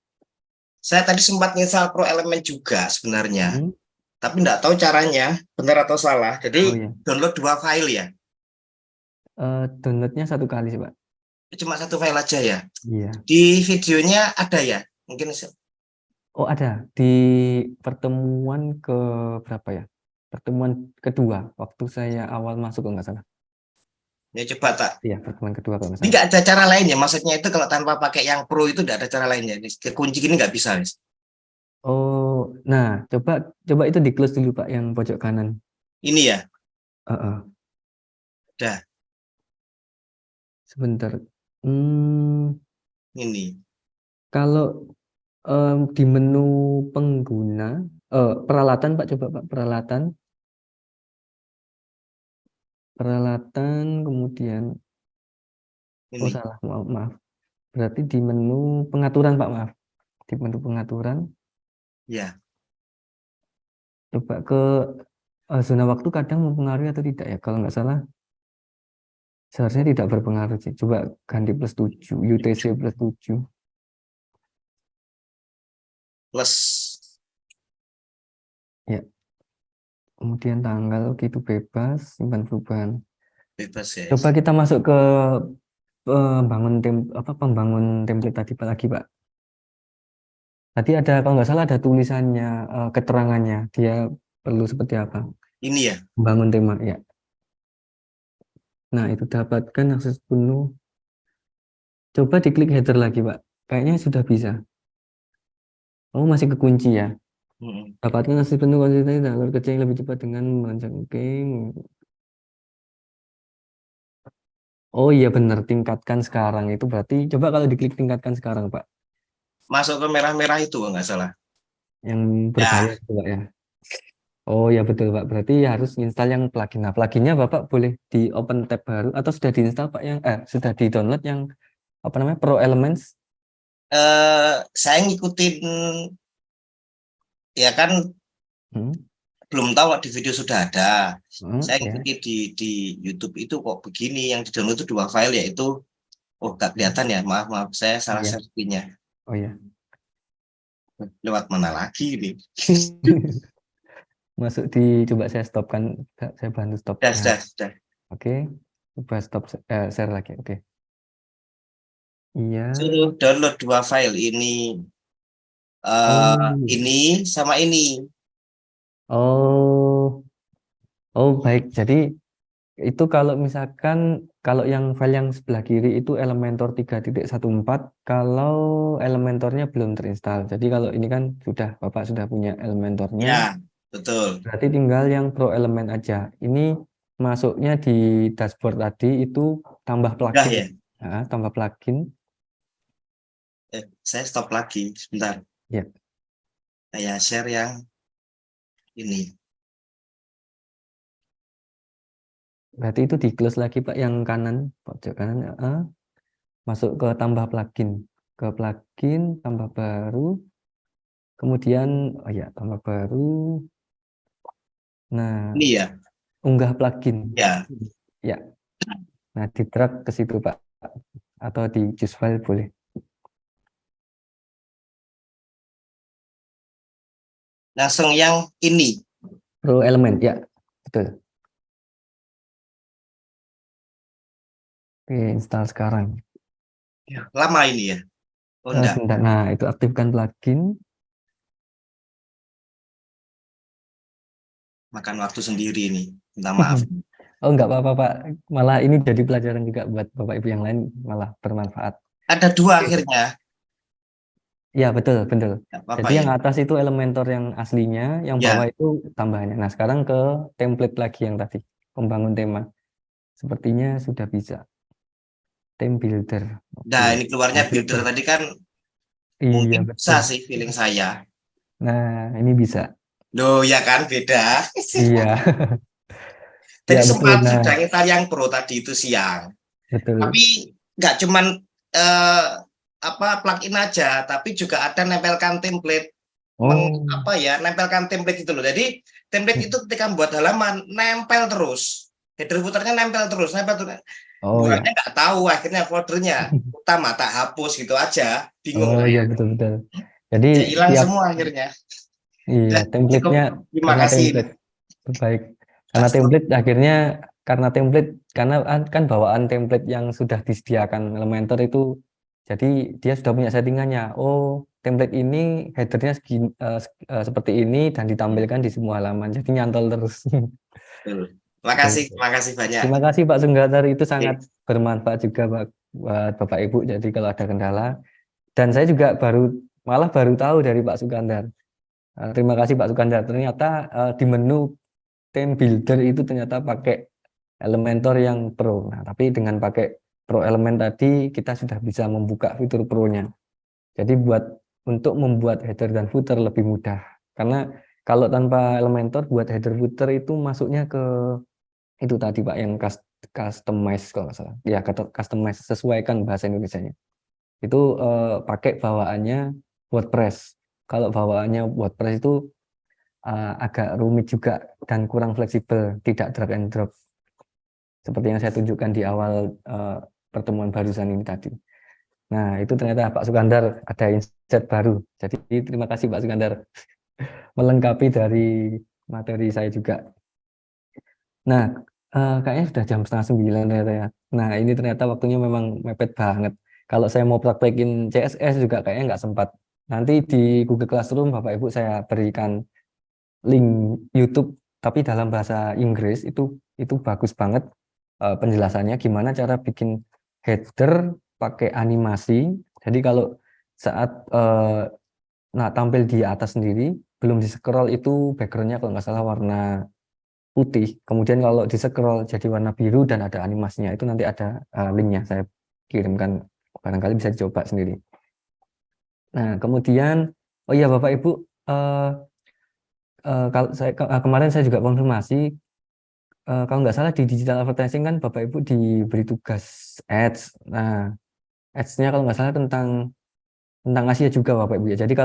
Saya tadi sempat install Pro Element juga sebenarnya. Hmm. Tapi nggak tahu caranya, benar atau salah. Jadi Oh ya, download 2 file ya. downloadnya 1 kali sih Pak. Cuma 1 file aja ya. Iya. Di videonya ada ya. Mungkin Oh ada di pertemuan ke berapa ya? Pertemuan kedua waktu saya awal masuk kalau nggak salah. ya coba tak. Iya, pertemuan kedua kalau nggak Ini salah. nggak ada cara lain ya. Maksudnya itu kalau tanpa pakai yang Pro itu nggak ada cara lainnya. Kunci gini nggak bisa, Wis. Oh, nah coba itu di close dulu Pak yang pojok kanan. Ini ya. Heeh. Udah. Sebentar. Ini. Kalau di menu pengguna peralatan Pak, coba Pak peralatan kemudian Ini. salah, maaf. Berarti di menu pengaturan Pak, maaf. Di menu pengaturan Ya. coba ke zona waktu kadang mempengaruhi atau tidak ya, kalau nggak salah Seharusnya tidak berpengaruh sih. Coba ganti +7, UTC +7. Plus. Ya. Kemudian tanggal gitu bebas, simpan perubahan. Bebas ya. Coba kita masuk ke pembangun template tadi Pak lagi Pak. Tadi ada kalau nggak salah ada tulisannya, keterangannya dia perlu seperti apa. Ini ya. Membangun tema ya. Nah itu dapatkan akses penuh. Coba diklik header lagi Pak. Kayaknya sudah bisa. Oh masih kekunci ya. Mm. Dapatkan akses penuh konsistensi dan alur kerja yang lebih cepat dengan merancang. Oke. Oh iya benar, tingkatkan sekarang itu berarti coba kalau diklik tingkatkan sekarang Pak, Masuk ke merah-merah itu kalau nggak salah. yang Ya, berbayar itu Pak ya. Oh ya betul Pak, berarti harus install yang plugin. Nah pluginnya Bapak boleh di open tab baru atau sudah diinstal Pak yang sudah di download yang apa namanya Pro Elements. saya ngikutin ya kan Hmm, belum tahu di video sudah ada. Saya ya. ngikutin di YouTube itu kok begini yang di download itu 2 file yaitu nggak kelihatan ya. Maaf saya salah Iya. searchingnya. Oh ya. Lewat mana lagi ini? Masuk di coba saya stopkan, saya bantu stop. Nah, Sudah. oke. Coba stop share lagi. Oke. Iya. Suruh download 2 file ini. Oh. Ini sama ini. Oh. Oh baik. Jadi itu kalau misalkan kalau yang file yang sebelah kiri itu Elementor 3.14, kalau Elementornya belum terinstall. Jadi kalau ini kan sudah Bapak sudah punya Elementornya, Ya, betul. berarti tinggal yang Pro Element aja. Ini masuknya di dashboard tadi itu tambah Udah plugin. ya. Nah, tambah plugin. Saya stop lagi sebentar. Ya. Saya share yang ini. Berarti itu di close lagi Pak yang kanan, pojok kanan. Masuk ke tambah plugin. Ke plugin, tambah baru. Kemudian, oh ya, tambah baru. Nah, Ini ya. unggah plugin. Ya. Ya. Nah, di drag ke situ Pak. Atau di choose file boleh. Langsung yang ini. Pro element, ya. Betul. Oke, install sekarang. Lama ini ya. Oh enggak. Sebentar. Nah, itu aktifkan plugin. Makan waktu sendiri ini. Minta maaf. Oh, enggak apa-apa Pak. Malah ini jadi pelajaran juga buat Bapak Ibu yang lain, malah bermanfaat. Ada 2 akhirnya. Ya, betul, betul. Enggak apa-apa Jadi ya. yang atas itu Elementor yang aslinya, yang Ya. bawah itu tambahannya. Nah, sekarang ke template lagi yang tadi, pembangun tema. Sepertinya sudah bisa. Theme builder. Nah, Oke. ini keluarnya Nah, builder filter. tadi kan Iya, mungkin betul. bisa sih feeling saya. Nah, ini bisa. Loh, ya kan beda. Iya. Tadi Ya, betul. sempat Nah, sudah ngitar yang pro tadi itu siang. betul. Tapi nggak cuman plugin aja, tapi juga ada nempelkan template. Oh. Nempelkan template itu loh. Jadi template itu ketika membuat halaman nempel terus. Header footernya nempel terus. Oh ya. Buatnya nggak tahu akhirnya foldernya utama tak hapus gitu aja. Bingung Oh saya. ya, betul-betul. Jadi Ya hilang tiap semua akhirnya. iya, Cukup. template-nya Terima karena kasih. template baik. Karena template akhirnya karena kan bawaan template yang sudah disediakan Elementor itu jadi dia sudah punya settingannya. Oh, template ini headernya seperti ini dan ditampilkan di semua halaman. Jadi nyantol terus. Betul. Terima kasih banyak. Terima kasih Pak Sunggatar, itu sangat bermanfaat juga buat Bapak Ibu. Jadi kalau ada kendala, dan saya juga malah baru tahu dari Pak Sukandar. Terima kasih Pak Sukandar. Ternyata di menu theme builder itu ternyata pakai Elementor yang Pro. Nah, tapi dengan pakai Pro Element tadi kita sudah bisa membuka fitur Pro-nya. Jadi untuk membuat header dan footer lebih mudah. Karena kalau tanpa Elementor buat header footer itu masuknya ke itu tadi Pak yang customize kalau nggak salah. Ya, customize, sesuaikan bahasa Indonesianya. Itu pakai bawaannya WordPress. Kalau bawaannya WordPress itu agak rumit juga dan kurang fleksibel, tidak drag and drop. seperti yang saya tunjukkan di awal pertemuan barusan ini tadi. Nah, itu ternyata Pak Sukandar ada insert baru. Jadi terima kasih Pak Sukandar melengkapi dari materi saya juga. Nah, kayaknya sudah jam 8:30 ternyata ya. Nah, ini ternyata waktunya memang mepet banget. Kalau saya mau praktekin CSS juga kayaknya nggak sempat. Nanti di Google Classroom Bapak Ibu saya berikan link YouTube, tapi dalam bahasa Inggris itu bagus banget penjelasannya gimana cara bikin header pakai animasi. Jadi kalau saat tampil di atas sendiri, belum di scroll itu backgroundnya kalau nggak salah warna putih, kemudian kalau di scroll jadi warna biru dan ada animasinya, itu nanti ada linknya saya kirimkan, barangkali bisa dicoba sendiri. Nah, kemudian oh iya Bapak Ibu, kalau kemarin saya juga konfirmasi, kalau nggak salah di digital advertising kan Bapak Ibu diberi tugas ads. Nah, ads-nya kalau nggak salah tentang Asia juga Bapak Ibu ya. Jadi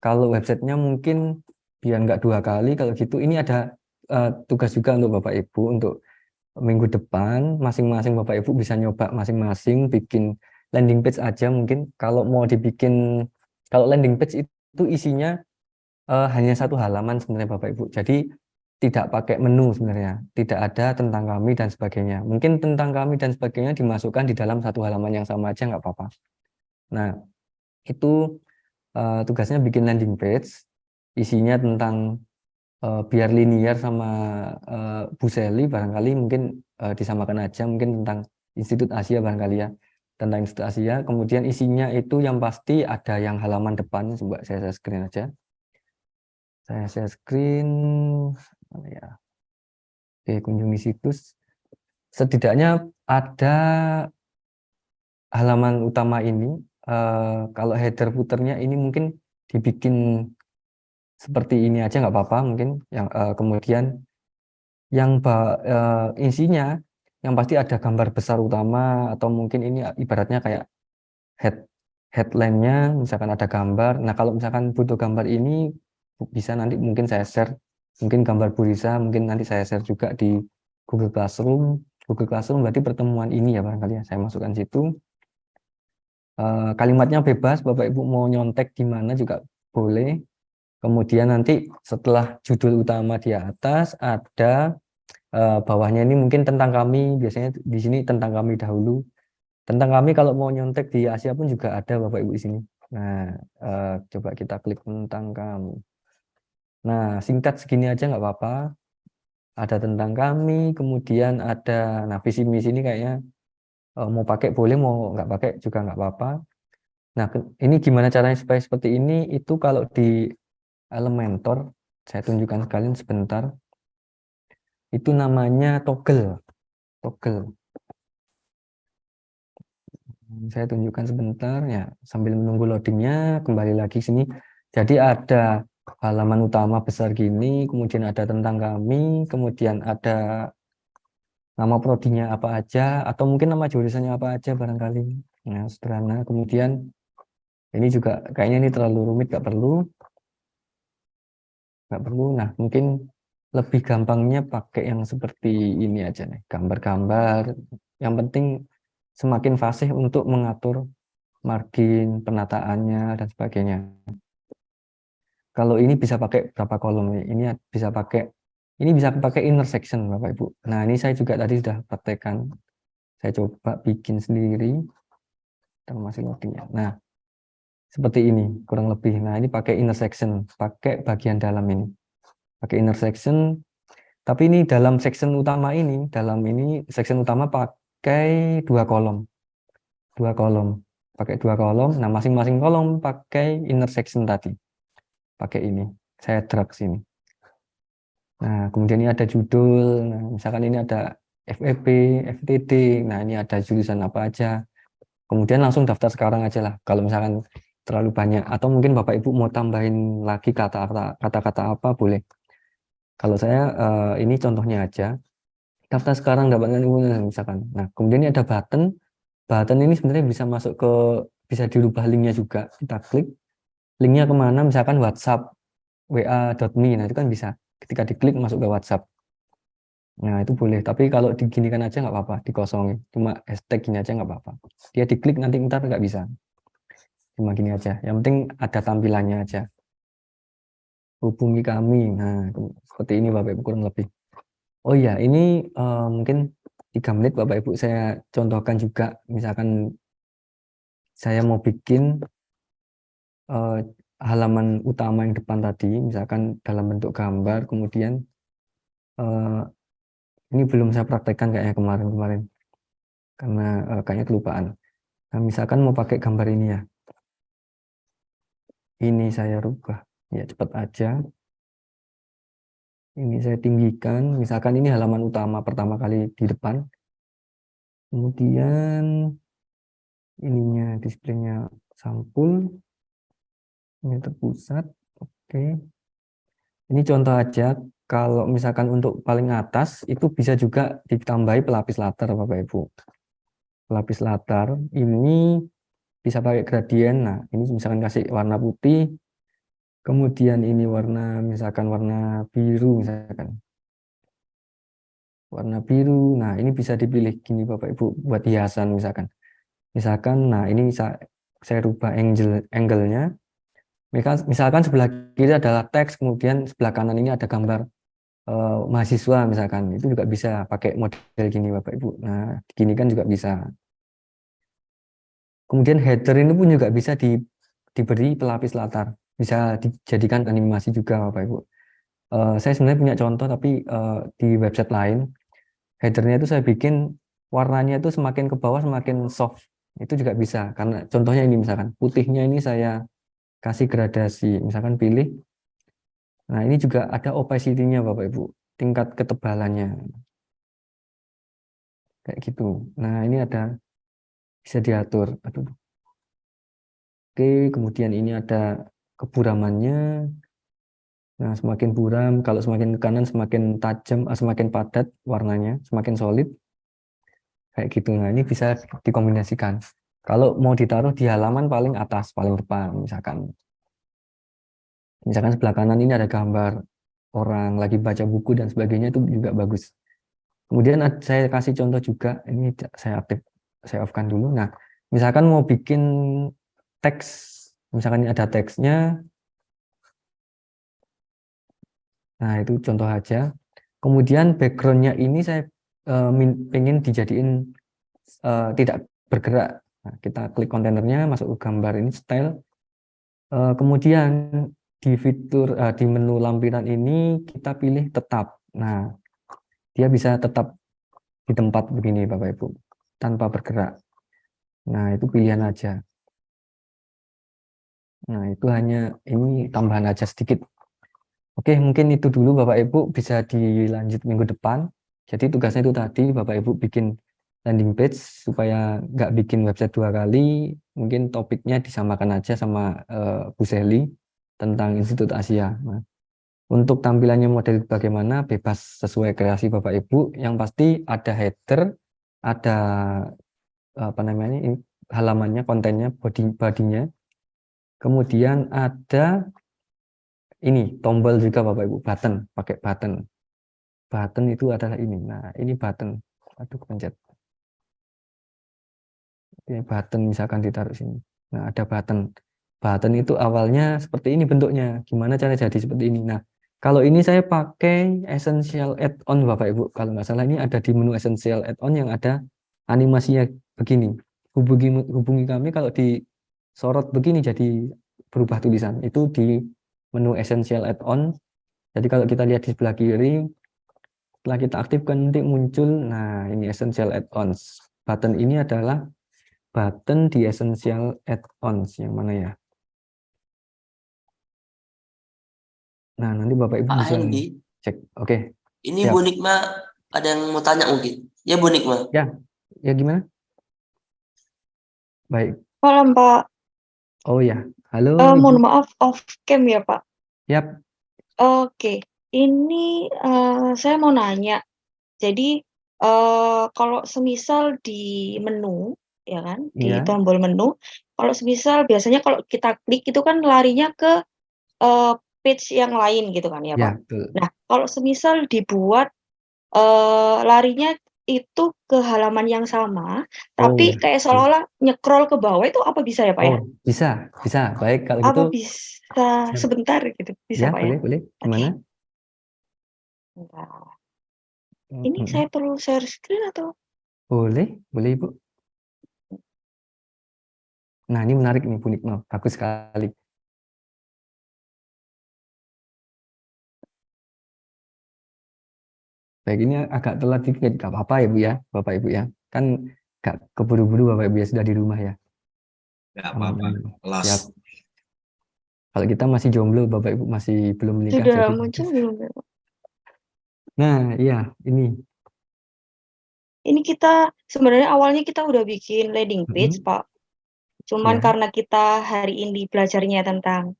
kalau websitenya mungkin biar nggak 2 kali, kalau gitu ini ada tugas juga untuk Bapak Ibu untuk minggu depan, masing-masing Bapak Ibu bisa nyoba masing-masing bikin landing page aja. Mungkin kalau mau dibikin, kalau landing page itu isinya hanya 1 halaman sebenarnya Bapak Ibu. Jadi tidak pakai menu sebenarnya, tidak ada tentang kami dan sebagainya. Mungkin tentang kami dan sebagainya dimasukkan di dalam 1 halaman yang sama aja nggak apa-apa. Nah, itu tugasnya bikin landing page, isinya tentang biar linear sama Bu Seli barangkali mungkin disamakan aja, mungkin tentang Institut Asia barangkali ya, tentang Institut Asia. Kemudian isinya itu yang pasti ada yang halaman depan, coba saya screen aja. Saya share screen, mana ya? Oke, kunjungi situs. Setidaknya ada halaman utama ini. Kalau header footernya ini mungkin dibikin seperti ini aja nggak apa-apa mungkin. Yang kemudian yang isinya yang pasti ada gambar besar utama, atau mungkin ini ibaratnya kayak headline-nya, misalkan ada gambar. Nah, kalau misalkan butuh gambar ini bisa nanti mungkin saya share, mungkin gambar Bu Risa, mungkin nanti saya share juga di Google Classroom. Google Classroom berarti pertemuan ini ya barangkali ya, saya masukkan situ. Kalimatnya bebas, Bapak Ibu mau nyontek di mana juga boleh. Kemudian nanti setelah judul utama di atas ada bawahnya ini mungkin tentang kami, biasanya di sini tentang kami dahulu. Tentang kami kalau mau nyontek di Asia pun juga ada Bapak Ibu di sini. Nah, coba kita klik tentang kami. Nah, singkat segini aja nggak apa-apa. Ada tentang kami, kemudian ada, nah visi misi ini kayaknya mau pakai boleh, mau nggak pakai juga nggak apa-apa. Nah, ini gimana caranya supaya seperti ini? Itu kalau di Elementor, saya tunjukkan sekalian sebentar. Itu namanya toggle. Toggle. Saya tunjukkan sebentar ya, sambil menunggu loadingnya, kembali lagi sini. Jadi ada halaman utama besar gini, kemudian ada tentang kami, kemudian ada nama prodinya apa aja, atau mungkin nama jurusannya apa aja barangkali. Nah, sederhana. Kemudian ini juga kayaknya ini terlalu rumit, nggak perlu. Nggak perlu. Nah, mungkin lebih gampangnya pakai yang seperti ini aja nih, gambar-gambar. Yang penting semakin fasih untuk mengatur margin, penataannya, dan sebagainya. Kalau ini bisa pakai berapa kolom? Ini bisa pakai intersection, Bapak Ibu. Nah, ini saya juga tadi sudah praktekkan. Saya coba bikin sendiri. Masih loadingnya. Nah, seperti ini kurang lebih. Nah, ini pakai intersection, pakai bagian dalam ini. Pakai intersection. Tapi ini dalam section utama ini, section utama pakai 2 kolom. 2 kolom. Pakai 2 kolom. Nah, masing-masing kolom pakai intersection tadi. Pakai ini. Saya drag sini. Nah, kemudian ini ada judul. Nah, misalkan ini ada FEB, FTD. Nah, ini ada jurusan apa aja. Kemudian langsung daftar sekarang aja lah. Kalau misalkan terlalu banyak, atau mungkin Bapak Ibu mau tambahin lagi kata-kata apa boleh. Kalau saya ini contohnya aja. Daftar sekarang dapatkan misalkan. Nah, kemudian ini ada button. Button ini sebenarnya bisa dirubah linknya juga. Kita klik. Linknya kemana? Misalkan WhatsApp, wa.me. Nah, itu kan bisa. Ketika diklik masuk ke WhatsApp. Nah, itu boleh. Tapi kalau diginikan aja nggak apa-apa, dikosongin. Cuma hashtag gini aja nggak apa-apa. Dia diklik nanti ntar nggak bisa. Cuma gini aja. Yang penting ada tampilannya aja. Hubungi kami. Nah, seperti ini Bapak Ibu kurang lebih. Oh iya, ini mungkin 3 menit Bapak Ibu saya contohkan juga. Misalkan saya mau bikin halaman utama yang depan tadi, misalkan dalam bentuk gambar, kemudian ini belum saya praktekkan kayaknya kemarin-kemarin, karena kayaknya kelupaan. Nah, misalkan mau pakai gambar ini ya, ini saya rubah, ya cepat aja. Ini saya tinggikan, misalkan ini halaman utama pertama kali di depan. Kemudian ininya displaynya sampul, ini terpusat. Oke. Ini contoh aja, kalau misalkan untuk paling atas itu bisa juga ditambahi pelapis latar Bapak Ibu. Pelapis latar ini bisa pakai gradien. Nah, ini misalkan kasih warna putih, kemudian ini warna misalkan warna biru misalkan. Warna biru. Nah, ini bisa dipilih gini Bapak Ibu buat hiasan misalkan. Misalkan nah ini saya rubah angle-nya. Misalkan sebelah kiri adalah teks, kemudian sebelah kanan ini ada gambar mahasiswa misalkan, itu juga bisa pakai model gini Bapak Ibu. Nah, gini kan juga bisa. Kemudian header ini pun juga bisa diberi pelapis latar, bisa dijadikan animasi juga Bapak Ibu. Saya sebenarnya punya contoh tapi di website lain, headernya itu saya bikin warnanya itu semakin ke bawah semakin soft, itu juga bisa. Karena contohnya ini misalkan putihnya ini saya kasih gradasi, misalkan pilih. Nah, ini juga ada opacity-nya Bapak Ibu, tingkat ketebalannya. Kayak gitu. Nah, ini ada bisa diatur. Aduh. Oke, kemudian ini ada keburamannya. Nah, semakin buram, kalau semakin ke kanan semakin tajam, semakin padat warnanya, semakin solid. Kayak gitu. Nah, ini bisa dikombinasikan. Kalau mau ditaruh di halaman paling atas, paling depan misalkan. Misalkan sebelah kanan ini ada gambar orang lagi baca buku dan sebagainya, itu juga bagus. Kemudian saya kasih contoh juga, ini saya off-kan dulu. Nah, misalkan mau bikin teks, misalkan ini ada teksnya. Nah, itu contoh aja. Kemudian background-nya ini saya ingin dijadiin tidak bergerak. Nah, kita klik kontainernya, masuk ke gambar ini, style. Kemudian di fitur di menu lampiran ini kita pilih tetap. Nah, dia bisa tetap di tempat begini Bapak Ibu, tanpa bergerak. Nah, itu pilihan aja. Nah, itu hanya ini tambahan aja sedikit. Oke, mungkin itu dulu Bapak Ibu, bisa dilanjut minggu depan. Jadi tugasnya itu tadi Bapak Ibu bikin landing page supaya nggak bikin website 2 kali. Mungkin topiknya disamakan aja sama Bu Seli tentang Institut Asia. Nah, untuk tampilannya model bagaimana bebas sesuai kreasi Bapak Ibu. Yang pasti ada header, ada apa namanya ini, halamannya, kontennya, bodinya. Kemudian ada ini tombol juga Bapak Ibu, button, pakai button. Button itu adalah ini. Nah, ini button. Aduh, kepencet. Ini button misalkan ditaruh sini. Nah, ada button. Button itu awalnya seperti ini bentuknya. Gimana cara jadi seperti ini? Nah, kalau ini saya pakai essential add-on Bapak Ibu. Kalau nggak salah ini ada di menu essential add-on yang ada animasinya begini. Hubungi kami kalau disorot begini jadi berubah tulisan. Itu di menu essential add-on. Jadi kalau kita lihat di sebelah kiri, setelah kita aktifkan nanti muncul, nah ini essential add-ons. Button ini adalah button di essential add-ons yang mana ya? Nah, nanti Bapak Ibu Pak bisa Hendy, cek. Oke, ini siap. Bu Nikma ada yang mau tanya mungkin. Ya Bu Nikma. Ya gimana? Baik. Malam Pak, Oh ya, halo Ibu. mohon maaf off cam ya Pak. Yap. Oke, ini saya mau nanya. Jadi kalau semisal di menu, ya kan, di Iya. tombol menu, kalau semisal biasanya kalau kita klik itu kan larinya ke page yang lain gitu kan ya Ya, Pak. betul. Nah, kalau semisal dibuat larinya itu ke halaman yang sama, tapi Oh, kayak seolah-olah nyekrol ke bawah itu apa bisa ya Pak ya? oh, bisa. Baik, kalau gitu Apa bisa siap. sebentar gitu, bisa Ya, Pak ya? boleh. Oke, Gimana? bentar. Ini Mm-mm. saya perlu share screen atau? Boleh, Ibu. Nah, ini menarik nih Bu Nikma, bagus sekali. Baik, ini agak telat dikit, nggak apa-apa ya Bu ya, Bapak Ibu ya. Kan nggak keburu-buru Bapak Ibu ya, sudah di rumah ya. Nggak apa-apa, los. Siap. Kalau kita masih jomblo, Bapak Ibu masih belum menikah, Sudah jadi. muncul belum ya, Pak? Nah, iya, ini. Ini kita sebenarnya awalnya kita udah bikin landing page, Mm-mm. Pak. Cuman Ya, karena kita hari ini belajarnya tentang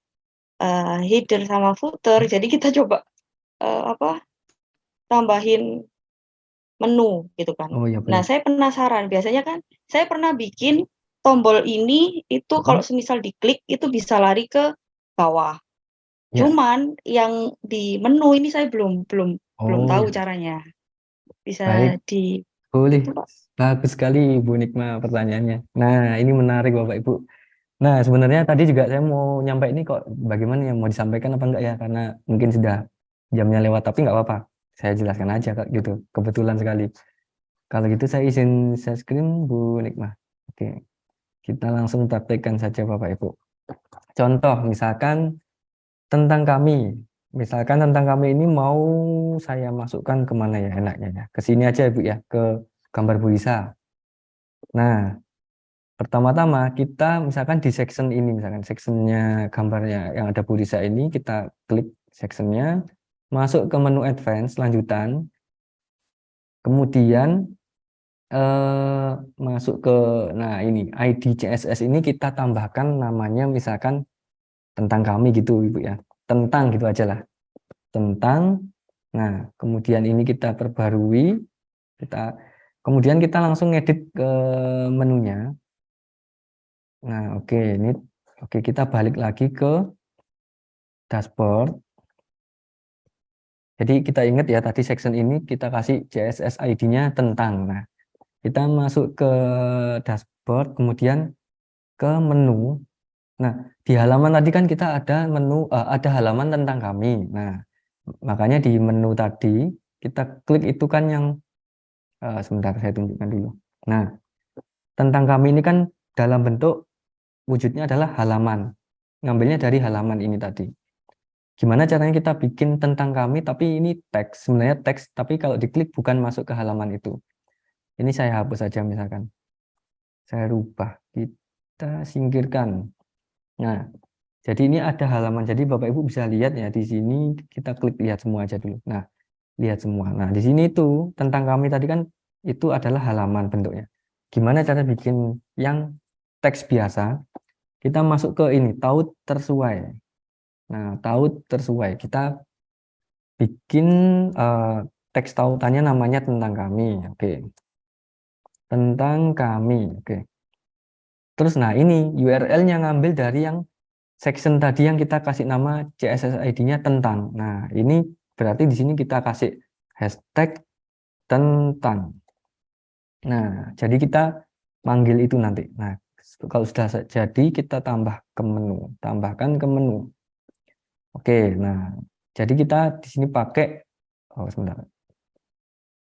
header sama footer, jadi kita coba tambahin menu gitu kan. oh ya Nah, boleh. saya penasaran. Biasanya kan saya pernah bikin tombol ini itu kalau Mm-mm. semisal diklik itu bisa lari ke bawah. Ya, Cuman yang di menu ini saya belum oh tahu ya, caranya. Bisa baik. di Boleh. itu, Pak. Bagus sekali Bu Nikma pertanyaannya. Nah, ini menarik Bapak Ibu. Nah, sebenarnya tadi juga saya mau nyampe ini kok bagaimana yang mau disampaikan apa enggak ya, karena mungkin sudah jamnya lewat, tapi nggak apa-apa. Saya jelaskan aja Kak gitu. Kebetulan sekali. Kalau gitu saya izin share screen Bu Nikma. Oke, kita langsung praktekkan saja Bapak Ibu. Contoh misalkan tentang kami. Misalkan tentang kami ini mau saya masukkan kemana ya enaknya ya. Ke sini aja Ibu ya, ke gambar Bu Lisa. Nah, pertama-tama kita misalkan di section ini, misalkan sectionnya gambarnya yang ada Bu Lisa ini, kita klik sectionnya, masuk ke menu advance lanjutan, kemudian masuk ke, nah ini ID CSS ini kita tambahkan namanya misalkan tentang kami gitu Ibu ya, tentang gitu aja lah, tentang. Nah kemudian ini kita perbarui, kemudian kita langsung edit ke menunya. Nah oke, ini oke, kita balik lagi ke dashboard. Jadi kita ingat ya tadi section ini kita kasih CSS ID-nya tentang. Nah kita masuk ke dashboard, kemudian ke menu. Nah, di halaman tadi kan kita ada menu, ada halaman tentang kami. Nah, makanya di menu tadi kita klik itu kan yang, sebentar saya tunjukkan dulu. Nah, tentang kami ini kan dalam bentuk wujudnya adalah halaman. Ngambilnya dari halaman ini tadi. Gimana caranya kita bikin tentang kami, tapi ini teks, sebenarnya teks, tapi kalau diklik bukan masuk ke halaman itu. Ini saya hapus saja misalkan. Saya rubah, kita singkirkan. Nah, jadi ini ada halaman. Jadi Bapak Ibu bisa lihat ya di sini, kita klik lihat semua aja dulu. Nah, lihat semua. Nah, di sini itu tentang kami tadi kan itu adalah halaman bentuknya. Gimana cara bikin yang teks biasa? Kita masuk ke ini, taut tersuai. Nah, taut tersuai. Kita bikin teks tautannya namanya tentang kami. Oke. Tentang kami. Oke. Terus nah ini URL-nya ngambil dari yang section tadi yang kita kasih nama CSS ID-nya tentang. Nah, ini berarti di sini kita kasih hashtag tentang. Nah, jadi kita manggil itu nanti. Nah, kalau sudah jadi kita tambah ke menu, tambahkan ke menu. Oke, nah, jadi kita di sini pakai, oh sebentar,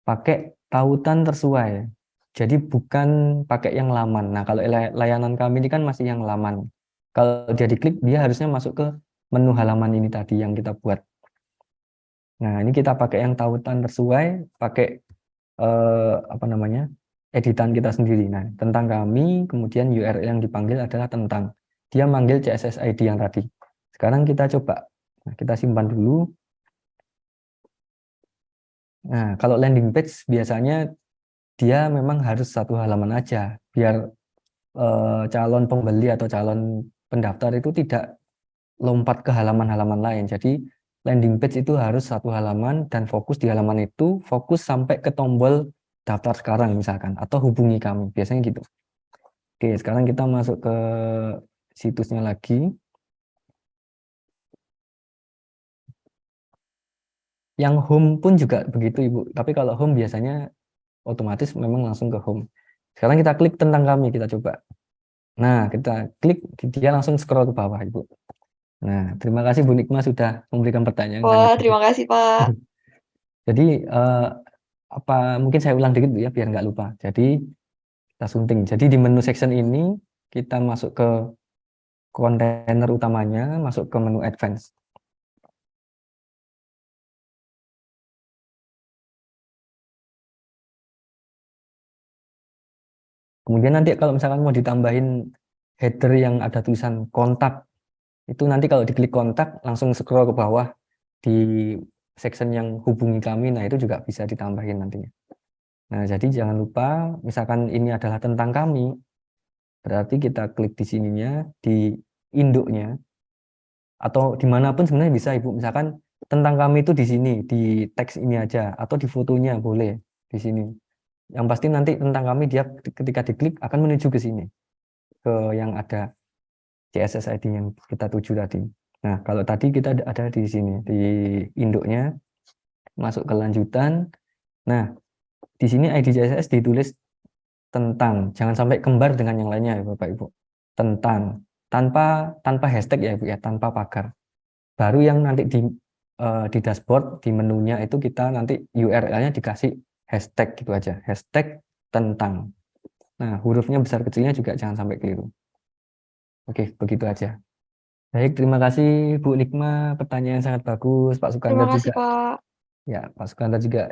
pakai tautan tersuai. Jadi bukan pakai yang laman. Nah, kalau layanan kami ini kan masih yang laman. Kalau dia diklik, dia harusnya masuk ke menu halaman ini tadi yang kita buat. Nah, ini kita pakai yang tautan tersuai, pakai apa namanya, editan kita sendiri. Nah, tentang kami, kemudian URL yang dipanggil adalah tentang. Dia manggil CSS ID yang tadi. Sekarang kita coba. Nah, kita simpan dulu. Nah, kalau landing page biasanya dia memang harus satu halaman aja, biar calon pembeli atau calon pendaftar itu tidak lompat ke halaman-halaman lain. Jadi landing page itu harus satu halaman dan fokus di halaman itu, fokus sampai ke tombol daftar sekarang misalkan, atau hubungi kami, biasanya gitu. Oke, sekarang kita masuk ke situsnya lagi. Yang home pun juga begitu Ibu. Tapi kalau home biasanya otomatis memang langsung ke home. Sekarang kita klik tentang kami, kita coba. Nah, kita klik, dia langsung scroll ke bawah Ibu. Nah, terima kasih Bu Nikma sudah memberikan pertanyaan yang Wah, sangat terima kasih Pak. Jadi mungkin saya ulang dikit Bu ya biar nggak lupa. Jadi kita sunting. Jadi di menu section ini kita masuk ke kontainer utamanya, masuk ke menu advance. Kemudian nanti kalau misalkan mau ditambahin header yang ada tulisan kontak, itu nanti kalau diklik kontak langsung scroll ke bawah di section yang hubungi kami, nah itu juga bisa ditambahin nantinya. Nah, jadi jangan lupa, misalkan ini adalah tentang kami, berarti kita klik di sininya, di induknya, atau dimanapun sebenarnya bisa Ibu. Misalkan tentang kami itu di sini, di teks ini aja, atau di fotonya boleh di sini. Yang pasti nanti tentang kami dia ketika diklik akan menuju ke sini, ke yang ada CSS ID yang kita tuju tadi. Nah, kalau tadi kita ada di sini, di induknya, masuk ke lanjutan. Nah, di sini ID CSS ditulis tentang, jangan sampai kembar dengan yang lainnya ya Bapak Ibu. Tentang, tanpa hashtag ya Ibu ya, tanpa pagar. Baru yang nanti di dashboard, di menunya itu kita nanti URL-nya dikasih hashtag gitu aja, hashtag tentang. Nah, hurufnya besar kecilnya juga jangan sampai keliru. Oke, begitu aja. Baik, terima kasih Bu Nikma, pertanyaan sangat bagus, Pak Terima Sukandar kasih juga. Pak. Ya, Pak Sukandar juga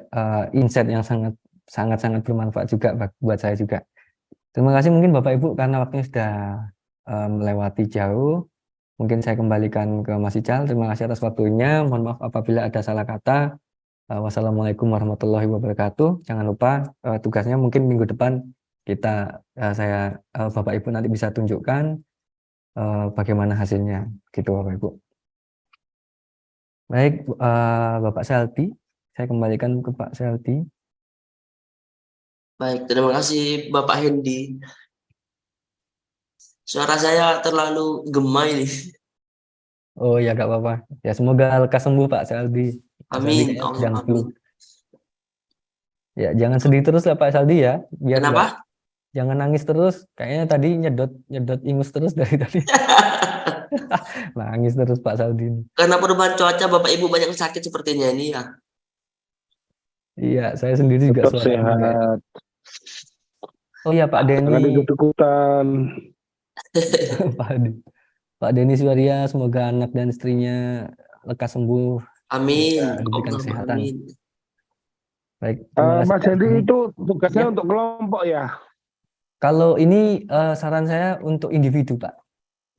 insight yang sangat bermanfaat juga buat saya juga. Terima kasih mungkin Bapak Ibu karena waktunya sudah melewati jauh. Mungkin saya kembalikan ke Mas Ical. Terima kasih atas waktunya. Mohon maaf apabila ada salah kata. Wassalamualaikum warahmatullahi wabarakatuh. Jangan lupa tugasnya mungkin minggu depan Bapak Ibu nanti bisa tunjukkan bagaimana hasilnya, gitu Bapak Ibu. Baik, Bapak Selti, saya kembalikan ke Pak Selti. Baik, terima kasih Bapak Hendy. Suara saya terlalu gemai nih. Oh ya, nggak apa-apa. Ya semoga lekas sembuh Pak Seldi. Pak Seldi Amin, kayaknya Allah, sedang flu. amin. Ya jangan sedih terus lah Pak Seldi ya, biar nggak, Kenapa? jangan nangis terus. Kayaknya tadi nyedot ingus terus dari tadi. Nangis terus Pak Seldi. Karena perubahan cuaca, Bapak Ibu banyak yang sakit sepertinya ini ya. Iya, saya sendiri juga Tetap suaranya kayak. sehat. Oh iya Pak Jangan Denny, ikut-ikutan. Pak Denny Suarya, semoga anak dan istrinya lekas sembuh, Amin, diberikan Allah, kesehatan. amin. Baik, terima kasih Mas Pak Hendy Denny. itu tugasnya Ya. untuk kelompok ya? Kalau ini saran saya untuk individu Pak.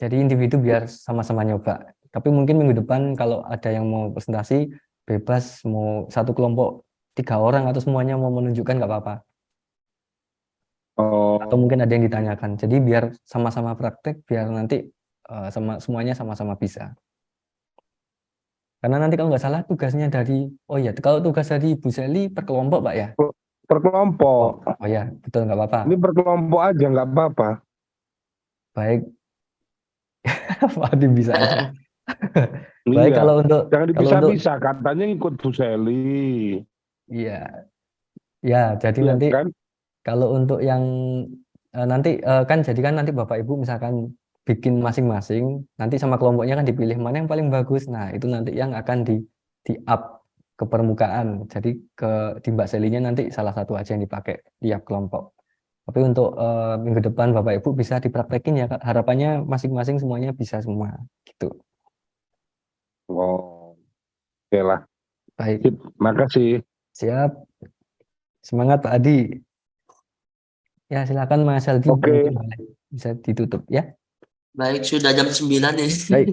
Jadi individu biar sama-sama nyoba. Tapi mungkin minggu depan kalau ada yang mau presentasi, bebas mau satu kelompok 3 orang atau semuanya mau menunjukkan nggak apa-apa. Atau Oh, mungkin ada yang ditanyakan. Jadi biar sama-sama praktek, biar nanti semuanya sama-sama bisa. Karena nanti kalau nggak salah tugasnya dari, oh ya, kalau tugas dari Bu Seli per kelompok Pak ya? per kelompok. Oh ya, betul nggak apa-apa. Ini per kelompok aja nggak apa-apa. Baik, Pak Adi bisa aja. Baik, Iya. kalau untuk Jangan untuk dipisah-pisah, katanya ikut Bu Seli. iya, ya jadi Iya nanti kan? kalau untuk yang nanti kan nanti Bapak Ibu misalkan bikin masing-masing, nanti sama kelompoknya kan dipilih mana yang paling bagus. Nah, itu nanti yang akan di up ke permukaan. Jadi di Mbak Selinya nanti salah satu aja yang dipakai tiap kelompok. Tapi untuk minggu depan Bapak Ibu bisa dipraktekin ya, Kak. Harapannya masing-masing semuanya bisa semua gitu. Oh, oke lah. Baik, Sip, makasih. siap. Semangat Pak Adi. Ya, silakan Mas Aldi, Oke. mungkin boleh bisa ditutup ya. Baik, sudah jam 9 nih. Baik.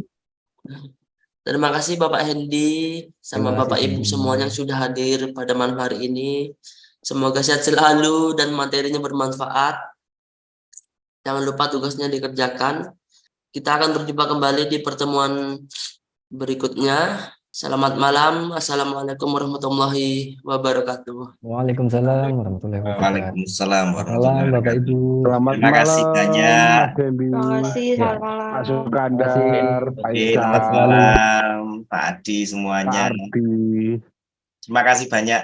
Terima kasih Bapak Hendy sama Terima kasih, Bapak Ibu Hendy. semuanya yang sudah hadir pada malam hari ini. Semoga sehat selalu dan materinya bermanfaat. Jangan lupa tugasnya dikerjakan. Kita akan berjumpa kembali di pertemuan berikutnya. Selamat malam. Assalamualaikum warahmatullahi wabarakatuh. Waalaikumsalam warahmatullahi wabarakatuh. Waalaikumsalam Malam warahmatullahi Bapak wabarakatuh. Ibu. Selamat Terima kasih malam, banyak. Mas Hendy, Terima kasih, Ya. selamat malam. Pak Terima Sukandar, kasih. Pak Oke, Ical, selamat malam Pak Adi Pak semuanya. Ardi. Terima kasih banyak.